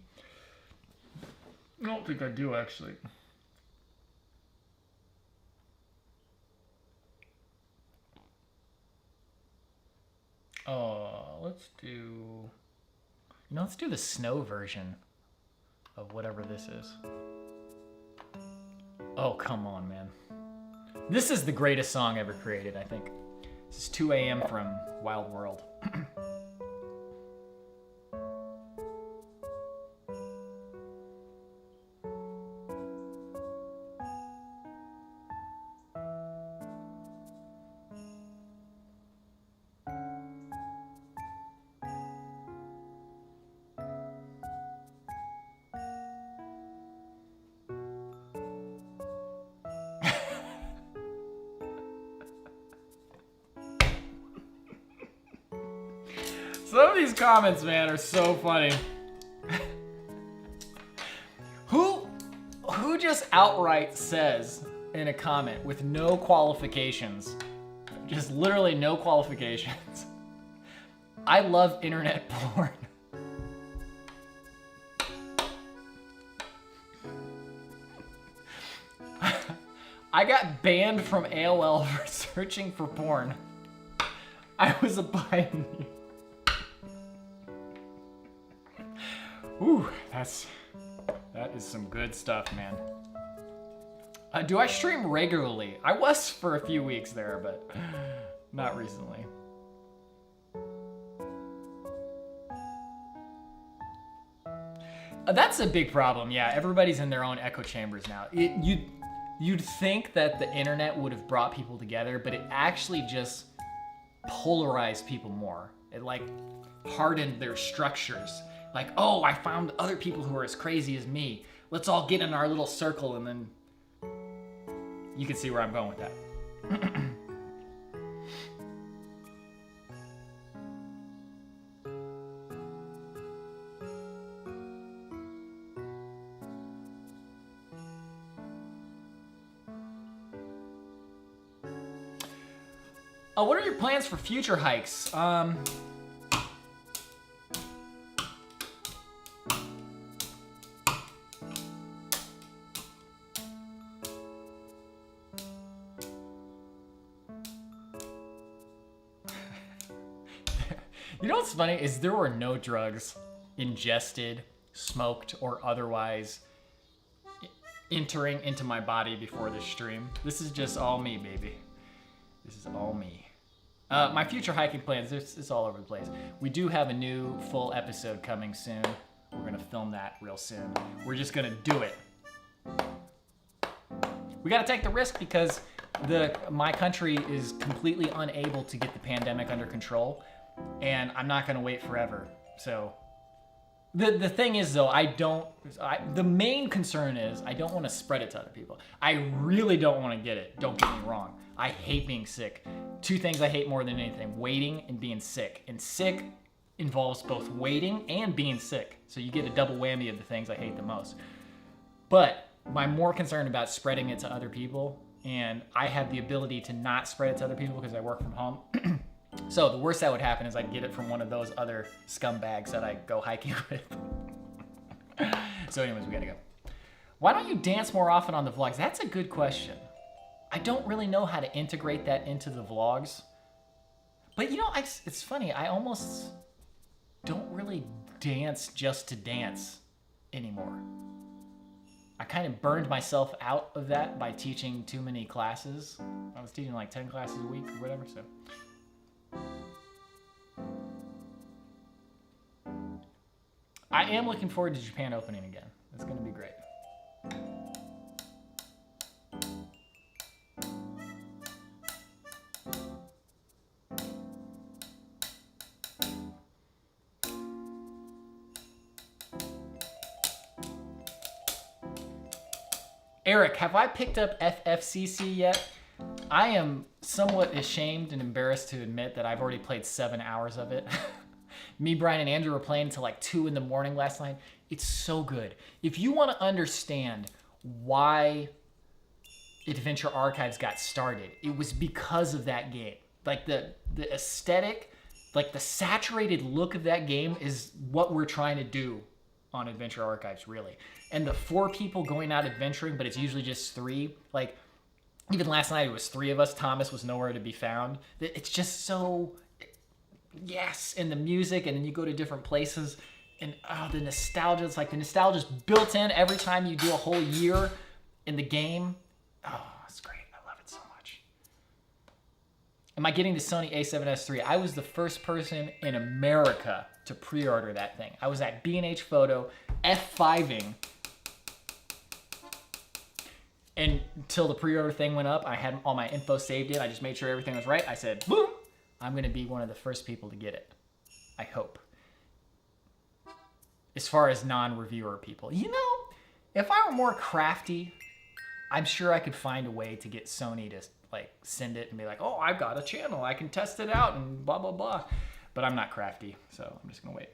I don't think I do, actually. Let's do... let's do the snow version of whatever this is. Oh, come on, man. This is the greatest song ever created, I think. This is 2 a.m. from Wild World. Some of these comments, man, are so funny. Who just outright says in a comment with no qualifications, just literally no qualifications, I love internet porn. I got banned from AOL for searching for porn. I was a pioneer. Ooh, that is some good stuff, man. Do I stream regularly? I was for a few weeks there, but not recently. That's a big problem, yeah. Everybody's in their own echo chambers now. You'd think that the internet would have brought people together, but it actually just polarized people more. It like hardened their structures. Like, oh, I found other people who are as crazy as me. Let's all get in our little circle, and then you can see where I'm going with that. What are your plans for future hikes? You know what's funny is there were no drugs ingested, smoked, or otherwise entering into my body before this stream. This is just all me, baby. This is all me. My future hiking plans, it's all over the place. We do have a new full episode coming soon. We're gonna film that real soon. We're just gonna do it. We gotta take the risk because my country is completely unable to get the pandemic under control, and I'm not gonna wait forever. So the thing is though, the main concern is I don't wanna spread it to other people. I really don't wanna get it, don't get me wrong. I hate being sick. Two things I hate more than anything, waiting and being sick. And sick involves both waiting and being sick. So you get a double whammy of the things I hate the most. But I'm more concerned about spreading it to other people, and I have the ability to not spread it to other people because I work from home. So the worst that would happen is I'd get it from one of those other scumbags that I go hiking with. So anyways, we gotta go. Why don't you dance more often on the vlogs? That's a good question. I don't really know how to integrate that into the vlogs. But you know, it's funny, I almost don't really dance just to dance anymore. I kind of burned myself out of that by teaching too many classes. I was teaching like 10 classes a week or whatever, so. I am looking forward to Japan opening again. It's going to be great. Eric, have I picked up FFCC yet? I am somewhat ashamed and embarrassed to admit that I've already played 7 hours of it. Me, Brian, and Andrew were playing until like 2 in the morning last night. It's so good. If you want to understand why Adventure Archives got started, it was because of that game. Like the aesthetic, like the saturated look of that game is what we're trying to do on Adventure Archives, really. And the 4 people going out adventuring, but it's usually just 3. Like, even last night it was 3 of us. Thomas was nowhere to be found. It's just so, yes, and the music, and then you go to different places, and the nostalgia, it's like the nostalgia's built in every time you do a whole year in the game. Oh, it's great. I love it so much. Am I getting the Sony A7S III? I was the first person in America to pre-order that thing. I was at B&H Photo, F5ing, and until the pre-order thing went up, I had all my info saved in. I just made sure everything was right. I said, boom, I'm going to be one of the first people to get it. I hope. As far as non-reviewer people. You know, if I were more crafty, I'm sure I could find a way to get Sony to like send it and be like, oh, I've got a channel. I can test it out and blah, blah, blah. But I'm not crafty, so I'm just going to wait.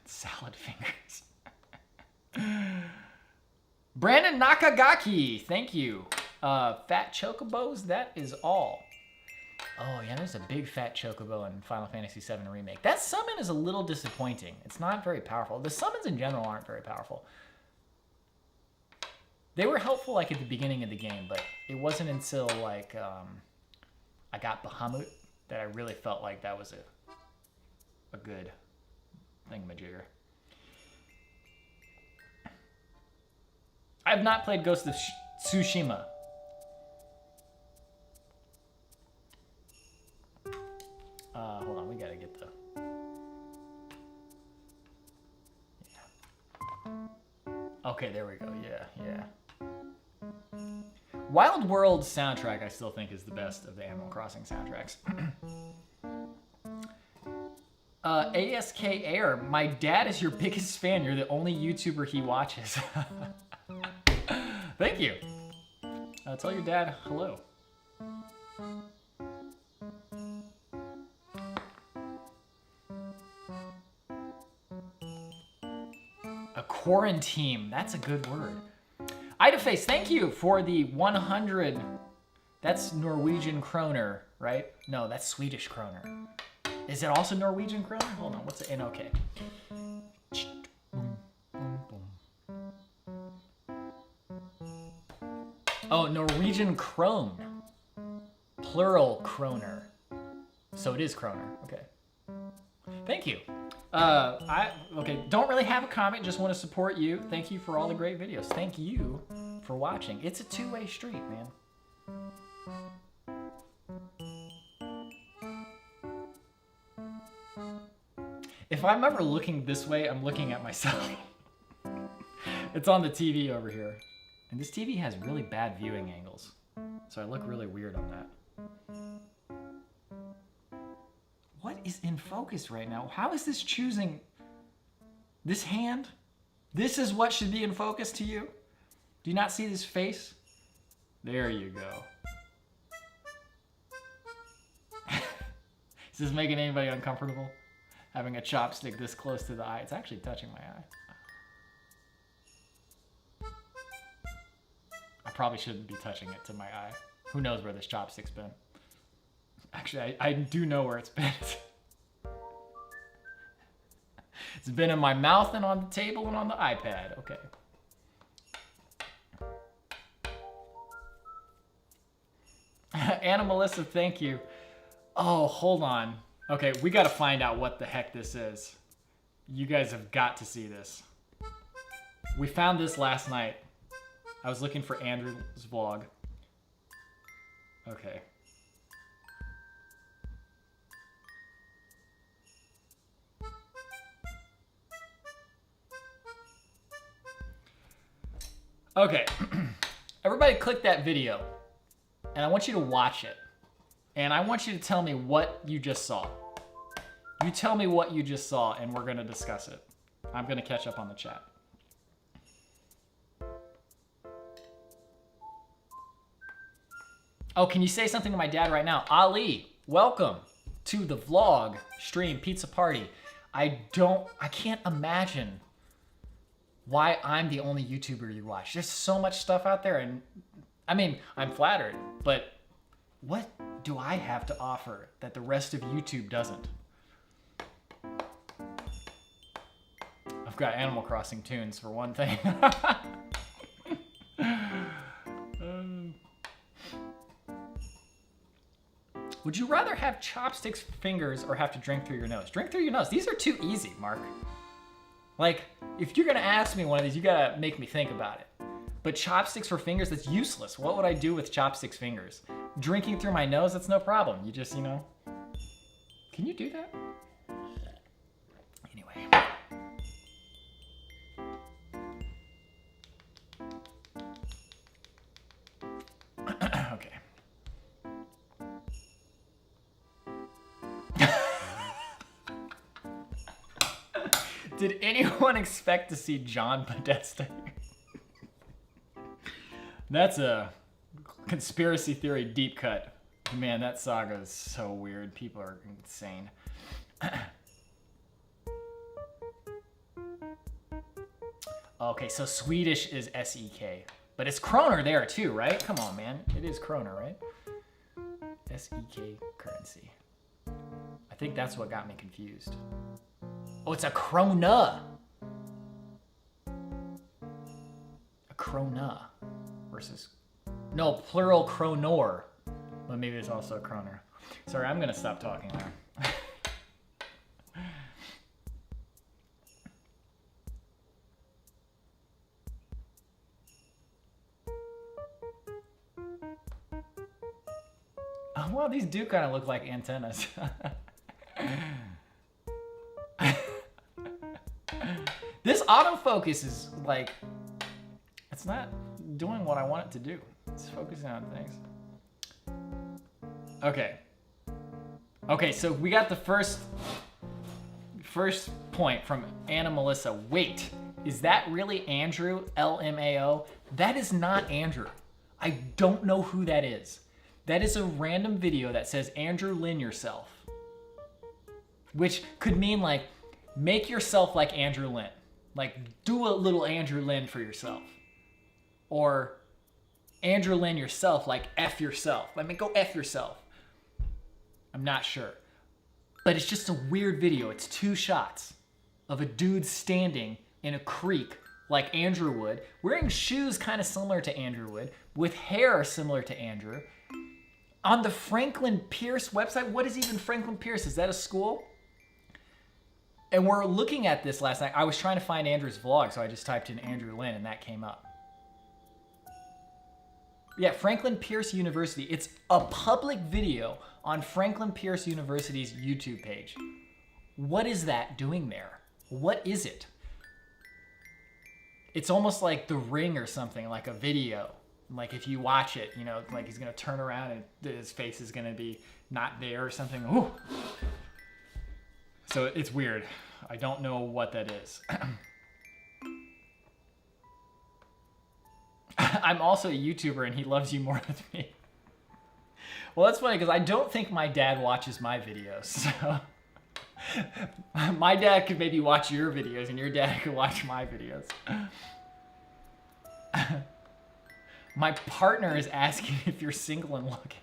Salad fingers. Brandon Nakagaki, thank you. Fat Chocobos, that is all. Oh yeah, there's a big fat Chocobo in Final Fantasy VII Remake. That summon is a little disappointing. It's not very powerful. The summons in general aren't very powerful. They were helpful like at the beginning of the game, but it wasn't until like I got Bahamut that I really felt like that was a good thingamajigger. I have not played Ghost of Tsushima. Hold on, we gotta get the... Yeah. Okay, there we go, yeah. Wild World soundtrack I still think is the best of the Animal Crossing soundtracks. ASK Air, my dad is your biggest fan. You're the only YouTuber he watches. Thank you. Tell your dad hello. A quarantine, that's a good word. Idaface, thank you for the 100. That's Norwegian kroner, right? No, that's Swedish kroner. Is it also Norwegian kroner? Hold on, what's it? Okay. Oh, Norwegian krone. Plural kroner. So it is kroner. Okay. Thank you. Okay, don't really have a comment, just want to support you. Thank you for all the great videos. Thank you for watching. It's a two-way street, man. If I'm ever looking this way, I'm looking at myself. It's on the TV over here. And this TV has really bad viewing angles. So I look really weird on that. What is in focus right now? How is this choosing this hand? This is what should be in focus to you? Do you not see this face? There you go. Is this making anybody uncomfortable? Having a chopstick this close to the eye. It's actually touching my eye. I probably shouldn't be touching it to my eye. Who knows where this chopstick's been? Actually, I do know where it's been. It's been in my mouth and on the table and on the iPad. Okay. Anna Melissa, thank you. Oh, hold on. Okay, we gotta find out what the heck this is. You guys have got to see this. We found this last night. I was looking for Andrew's vlog. Okay. Okay. Everybody click that video. And I want you to watch it. And I want you to tell me what you just saw. You tell me what you just saw, and we're going to discuss it. I'm going to catch up on the chat. Oh, can you say something to my dad right now? Ali, welcome to the vlog stream pizza party. I can't imagine why I'm the only YouTuber you watch. There's so much stuff out there, and I mean, I'm flattered, but what do I have to offer that the rest of YouTube doesn't? I've got Animal Crossing tunes for one thing. Would you rather have chopsticks, fingers, or have to drink through your nose? Drink through your nose. These are too easy, Mark. Like, if you're gonna ask me one of these, you gotta make me think about it. But chopsticks for fingers, that's useless. What would I do with chopsticks fingers? Drinking through my nose, that's no problem. You just, you know. Can you do that? Anyway. Okay. Did anyone expect to see John Podesta? That's a conspiracy theory deep cut. Man, that saga is so weird. People are insane. Okay, so Swedish is SEK. But it's kroner there too, right? Come on, man. It is kroner, right? SEK currency. I think that's what got me confused. Oh, it's a krona. A krona versus... No, plural kronor. But maybe it's also a kroner. Sorry, I'm going to stop talking there. Oh, well, these do kind of look like antennas. This autofocus is like, it's not doing what I want it to do. It's focusing on things. Okay. Okay, so we got the first point from Anna Melissa. Wait, is that really Andrew, LMAO? That is not Andrew. I don't know who that is. That is a random video that says Andrew Lin yourself. Which could mean like, make yourself like Andrew Lin. Like, do a little Andrew Lin for yourself. Or Andrew Lin yourself, like F yourself. I mean, go F yourself. I'm not sure. But it's just a weird video. It's 2 shots of a dude standing in a creek like Andrew would, wearing shoes kind of similar to Andrew would, with hair similar to Andrew. On the Franklin Pierce website, what is even Franklin Pierce? Is that a school? And we're looking at this last night. I was trying to find Andrew's vlog, so I just typed in Andrew Lin, and that came up. Yeah, Franklin Pierce University. It's a public video on Franklin Pierce University's YouTube page. What is that doing there? What is it? It's almost like The Ring or something, like a video. Like if you watch it, you know, like he's gonna turn around and his face is gonna be not there or something. Ooh. So it's weird. I don't know what that is. I'm also a YouTuber and he loves you more than me. Well, that's funny because I don't think my dad watches my videos. So my dad could maybe watch your videos and your dad could watch my videos. My partner is asking if you're single and looking.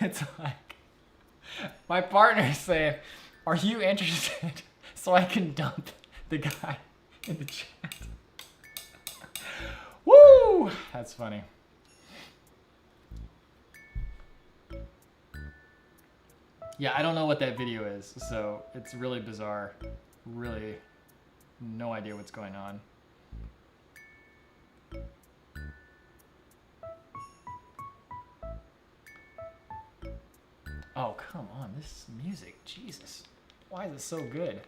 It's like, my partner is saying, are you interested? So I can dump the guy in the chat. Woo! That's funny. Yeah, I don't know what that video is, so it's really bizarre. Really, no idea what's going on. Oh, come on, this music, Jesus. Why is it so good?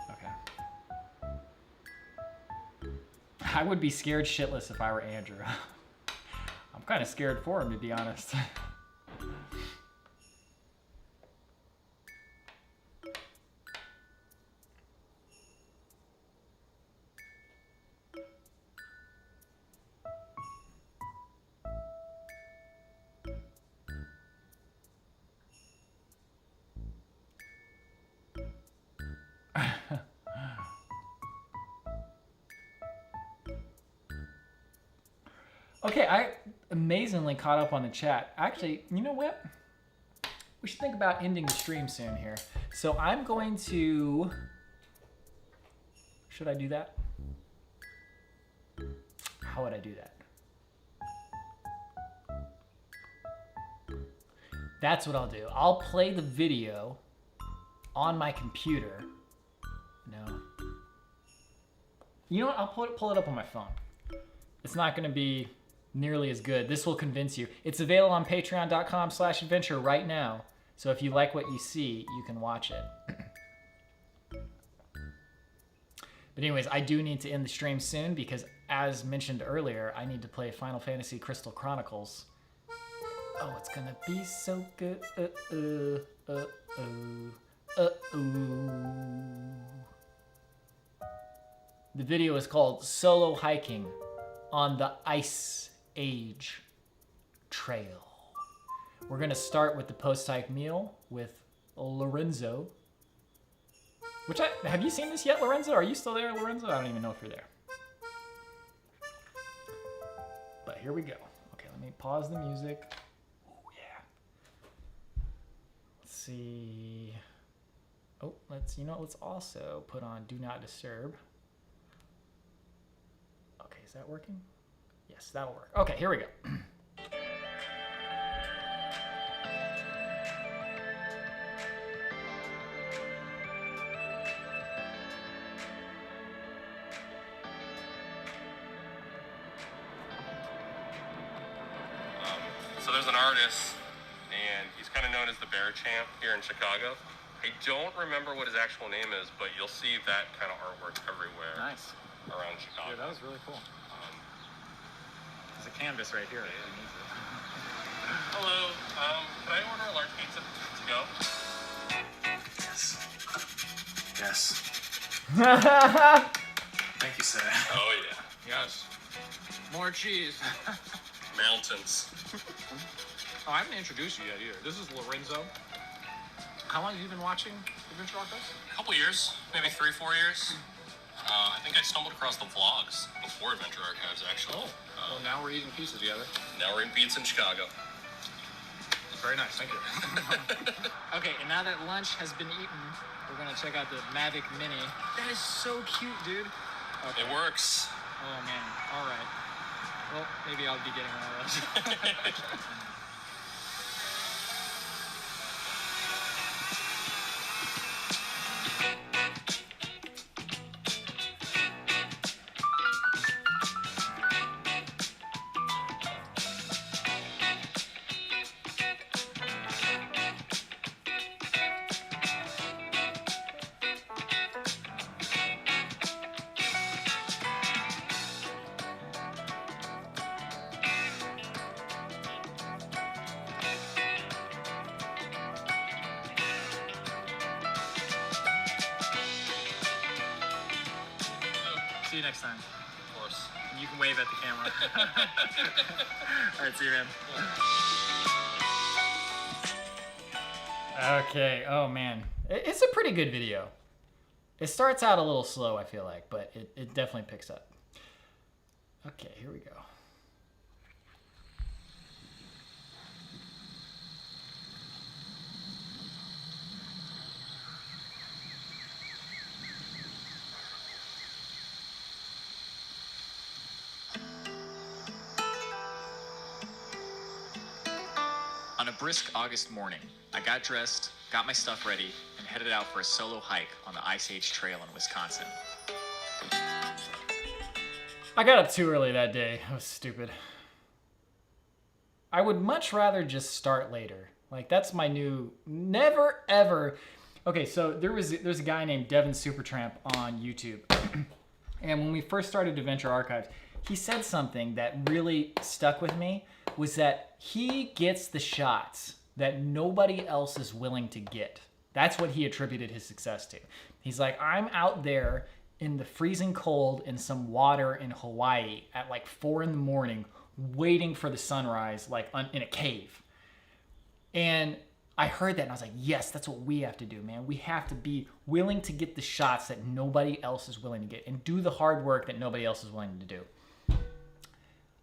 Okay. I would be scared shitless if I were Andrew. I'm kind of scared for him, to be honest. Okay, I amazingly caught up on the chat. Actually, you know what? We should think about ending the stream soon here. So I'm going to... Should I do that? How would I do that? That's what I'll do. I'll play the video on my computer. No. You know what? I'll pull it up on my phone. It's not going to be nearly as good. This will convince you. It's available on patreon.com/adventure right now. So if you like what you see, you can watch it. But anyways, I do need to end the stream soon because, as mentioned earlier, I need to play Final Fantasy Crystal Chronicles. Oh, it's gonna be so good. The video is called Solo Hiking on the Ice Age Trail. We're gonna start with the post-hike meal with Lorenzo. Have you seen this yet, Lorenzo? Are you still there, Lorenzo? I don't even know if you're there. But here we go. Okay, let me pause the music. Oh yeah. Let's see. Oh, let's also put on Do Not Disturb. Okay, is that working? Yes, that'll work. Okay, here we go. So there's an artist, and he's kind of known as the Bear Champ here in Chicago. I don't remember what his actual name is, but you'll see that kind of artwork everywhere. Nice. Around Chicago. Yeah, that was really cool. There's a canvas right here. Hello. Can I order a large pizza to go? Yes. Yes. Thank you, sir. Oh yeah. Yes. More cheese. Mountains. Oh, I haven't introduced you yet either. This is Lorenzo. How long have you been watching Adventure Archives? A couple years, maybe 3-4 years. I think I stumbled across the vlogs before Adventure Archives, actually. Oh. Well, now we're eating pizza together. Now we're in pizza in Chicago. Very nice, thank you. Okay, and now that lunch has been eaten, we're gonna check out the Mavic Mini. That is so cute, dude. Okay. It works. Oh man, all right. Well, maybe I'll be getting one of those. See you next time. Of course. You can wave at the camera. All right, see you, man. Okay, oh man. It's a pretty good video. It starts out a little slow, I feel like, but it definitely picks up. Okay, here we go. On a brisk August morning, I got dressed, got my stuff ready, and headed out for a solo hike on the Ice Age Trail in Wisconsin. I got up too early that day. I was stupid. I would much rather just start later. Like, that's my new... Never, ever... Okay, so there's a guy named Devin Supertramp on YouTube. And when we first started Adventure Archives, he said something that really stuck with me, was that he gets the shots that nobody else is willing to get. That's what he attributed his success to. He's like, I'm out there in the freezing cold in some water in Hawaii at like 4 a.m, waiting for the sunrise, like in a cave. And I heard that and I was like, yes, that's what we have to do, man. We have to be willing to get the shots that nobody else is willing to get and do the hard work that nobody else is willing to do.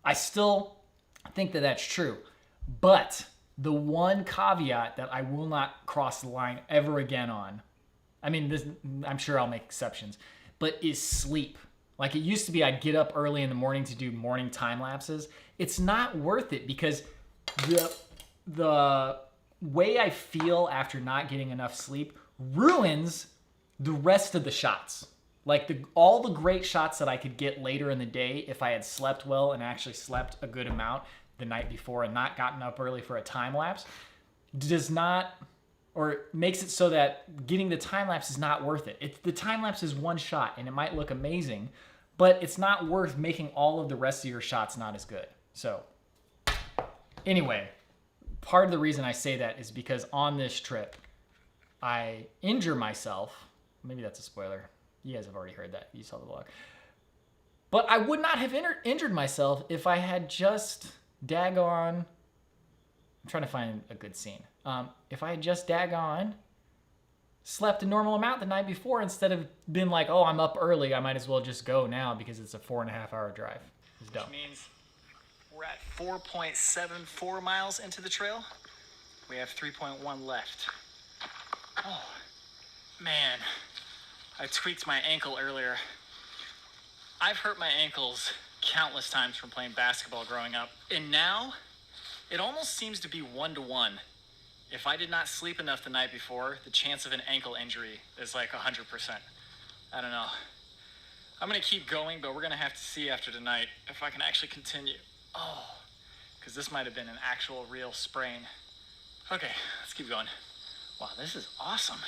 I still think that that's true, but the one caveat that I will not cross the line ever again on, I mean, I'm sure I'll make exceptions, but is sleep. Like, it used to be I'd get up early in the morning to do morning time lapses. It's not worth it because the way I feel after not getting enough sleep ruins the rest of the shots. Like, all the great shots that I could get later in the day if I had slept well and actually slept a good amount the night before and not gotten up early for a time lapse does not, or makes it so that getting the time lapse is not worth it. The time lapse is one shot and it might look amazing, but it's not worth making all of the rest of your shots not as good. So anyway, part of the reason I say that is because on this trip, I injure myself. Maybe that's a spoiler. You guys have already heard that. You saw the vlog. But I would not have injured myself if I had just daggone... I'm trying to find a good scene. If I had just daggone slept a normal amount the night before instead of been like, oh, I'm up early, I might as well just go now because it's a 4.5-hour drive. It's dumb. Which means we're at 4.74 miles into the trail. We have 3.1 left. Oh, man. I tweaked my ankle earlier. I've hurt my ankles countless times from playing basketball growing up. And now, it almost seems to be 1-to-1. If I did not sleep enough the night before, the chance of an ankle injury is like 100%. I don't know. I'm gonna keep going, but we're gonna have to see after tonight if I can actually continue. Oh, because this might have been an actual real sprain. Okay, let's keep going. Wow, this is awesome.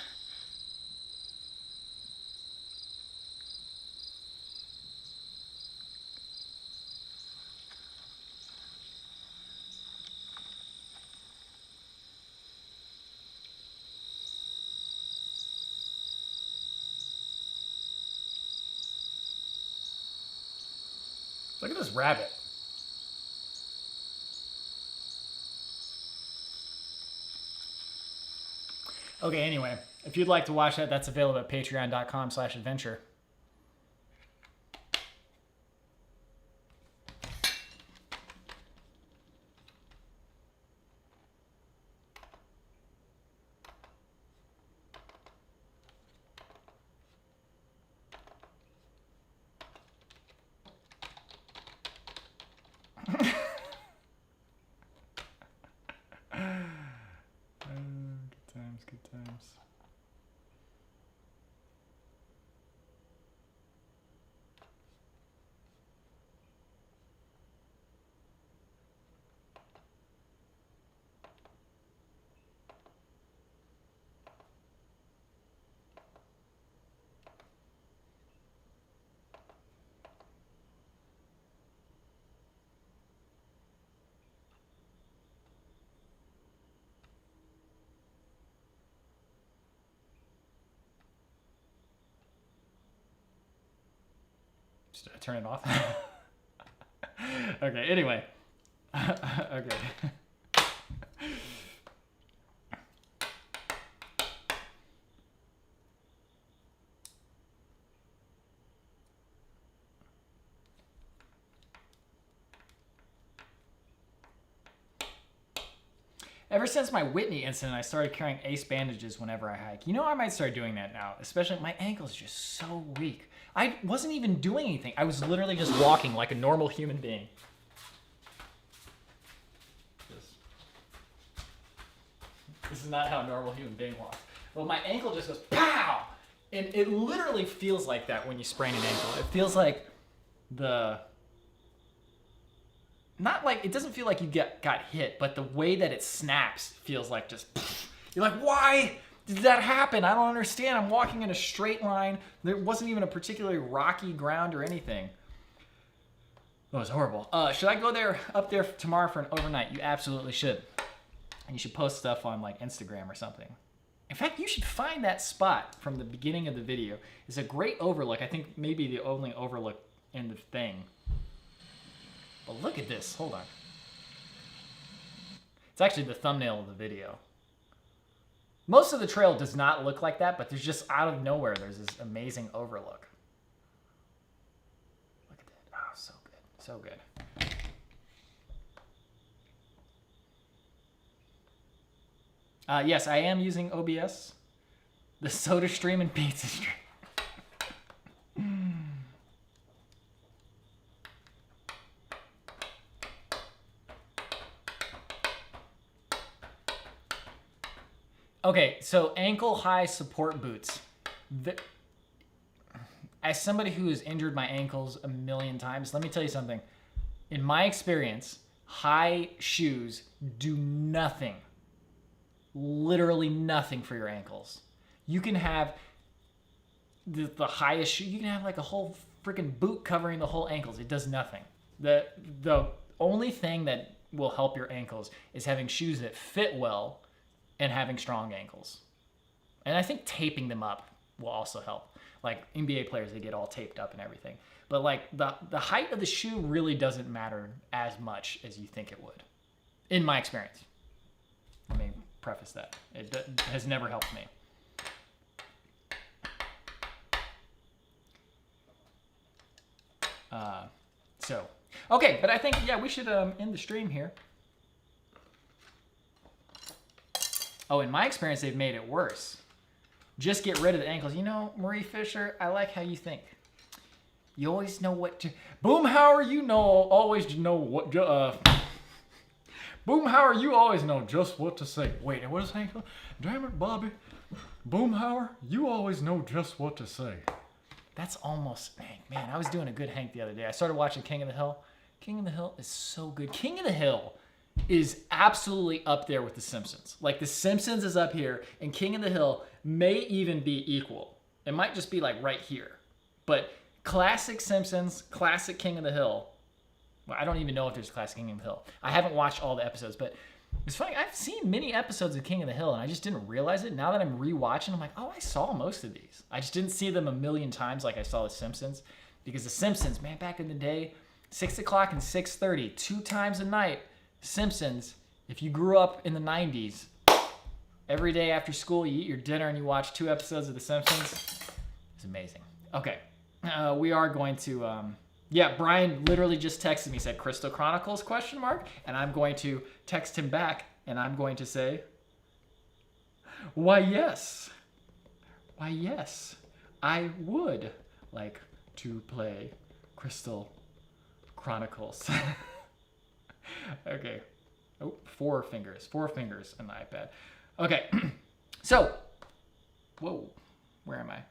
Look at this rabbit. Okay, anyway, if you'd like to watch that, that's available at patreon.com/adventure. Good times. Just turn it off. Okay, anyway. Okay. Ever since my Whitney incident, I started carrying ace bandages whenever I hike. You know, I might start doing that now, especially my ankle is just so weak. I wasn't even doing anything. I was literally just walking like a normal human being. This is not how a normal human being walks. Well, my ankle just goes pow! And it literally feels like that when you sprain an ankle. It feels like not like, it doesn't feel like you got hit, but the way that it snaps feels like just, you're like, why did that happen? I don't understand. I'm walking in a straight line. There wasn't even a particularly rocky ground or anything. It was horrible. Should I go up there tomorrow for an overnight? You absolutely should. And you should post stuff on like Instagram or something. In fact, you should find that spot from the beginning of the video. It's a great overlook. I think maybe the only overlook in the thing. But look at this. Hold on. It's actually the thumbnail of the video. Most of the trail does not look like that, but there's just out of nowhere, there's this amazing overlook. Look at that. Oh, so good. So good. Yes, I am using OBS. The Soda Stream and Pizza Stream. Okay, so ankle-high support boots. As somebody who has injured my ankles a million times, let me tell you something. In my experience, high shoes do nothing. Literally nothing for your ankles. You can have the highest shoe. You can have like a whole freaking boot covering the whole ankles. It does nothing. The only thing that will help your ankles is having shoes that fit well and having strong ankles. And I think taping them up will also help. Like NBA players, they get all taped up and everything. But like the height of the shoe really doesn't matter as much as you think it would, in my experience. Let me preface that. It has never helped me. Okay, but I think, yeah, we should end the stream here. Oh, in my experience, they've made it worse. Just get rid of the ankles. You know, Marie Fisher, I like how you think. You always know what to... Boomhauer, you know, always know what... Boomhauer, you always know just what to say. Wait, what is Hank? Damn it, Bobby. Boomhauer, you always know just what to say. That's almost... Man, I was doing a good Hank the other day. I started watching King of the Hill. King of the Hill is so good. King of the Hill is absolutely up there with The Simpsons. Like, The Simpsons is up here, and King of the Hill may even be equal. It might just be, like, right here. But classic Simpsons, classic King of the Hill. Well, I don't even know if there's classic King of the Hill. I haven't watched all the episodes, but it's funny. I've seen many episodes of King of the Hill, and I just didn't realize it. Now that I'm rewatching, I'm like, oh, I saw most of these. I just didn't see them a million times like I saw The Simpsons. Because The Simpsons, man, back in the day, 6 o'clock and 6:30, 2 times a night, Simpsons, if you grew up in the 90s, every day after school, you eat your dinner and you watch 2 episodes of The Simpsons. It's amazing. Okay, we are going to... Yeah, Brian literally just texted me, said Crystal Chronicles, ? And I'm going to text him back, and I'm going to say, why yes, I would like to play Crystal Chronicles. Okay. Oh, 4 fingers on the iPad. Okay, so, whoa, where am I?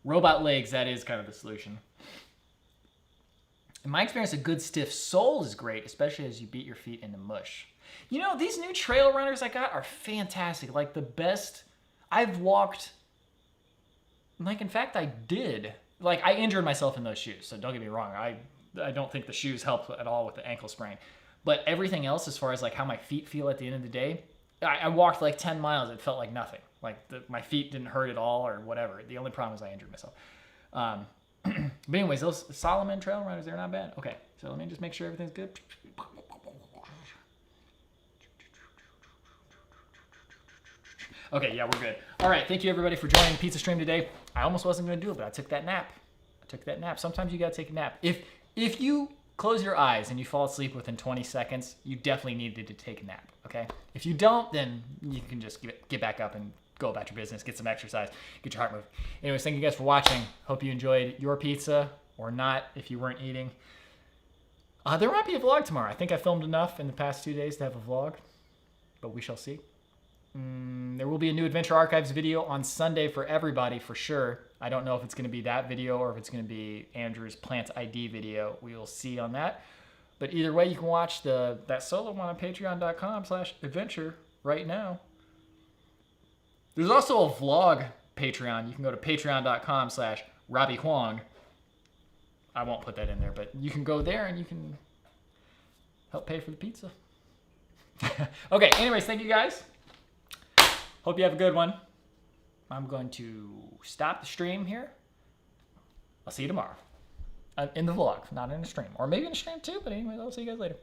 Robot legs, that is kind of the solution. In my experience, a good stiff sole is great, especially as you beat your feet into mush. You know, these new trail runners I got are fantastic. Like the best I've walked, like in fact I did. Like I injured myself in those shoes, so don't get me wrong. I don't think the shoes help at all with the ankle sprain. But everything else, as far as like how my feet feel at the end of the day, I walked like 10 miles. It felt like nothing. Like my feet didn't hurt at all or whatever. The only problem is I injured myself. But anyways, those Solomon trail runners, they're not bad. Okay, so let me just make sure everything's good. Okay, yeah, we're good. All right, thank you everybody for joining Pizza Stream today. I almost wasn't gonna do it, but I took that nap. Sometimes you gotta take a nap. If you close your eyes and you fall asleep within 20 seconds, you definitely needed to take a nap, okay? If you don't, then you can just get back up and go about your business, get some exercise, get your heart moving. Anyways, thank you guys for watching. Hope you enjoyed your pizza, or not if you weren't eating. There might be a vlog tomorrow. I think I filmed enough in the past 2 days to have a vlog, but we shall see. There will be a new Adventure Archives video on Sunday for everybody for sure. I don't know if it's going to be that video or if it's going to be Andrew's Plant ID video. We will see on that. But either way, you can watch that solo one on patreon.com/adventure right now. There's also a vlog Patreon. You can go to patreon.com/Robby Huang. I won't put that in there, but you can go there and you can help pay for the pizza. Okay, anyways, thank you guys. Hope you have a good one. I'm going to stop the stream here. I'll see you tomorrow. In the vlog, not in the stream. Or maybe in the stream too, but anyway, I'll see you guys later.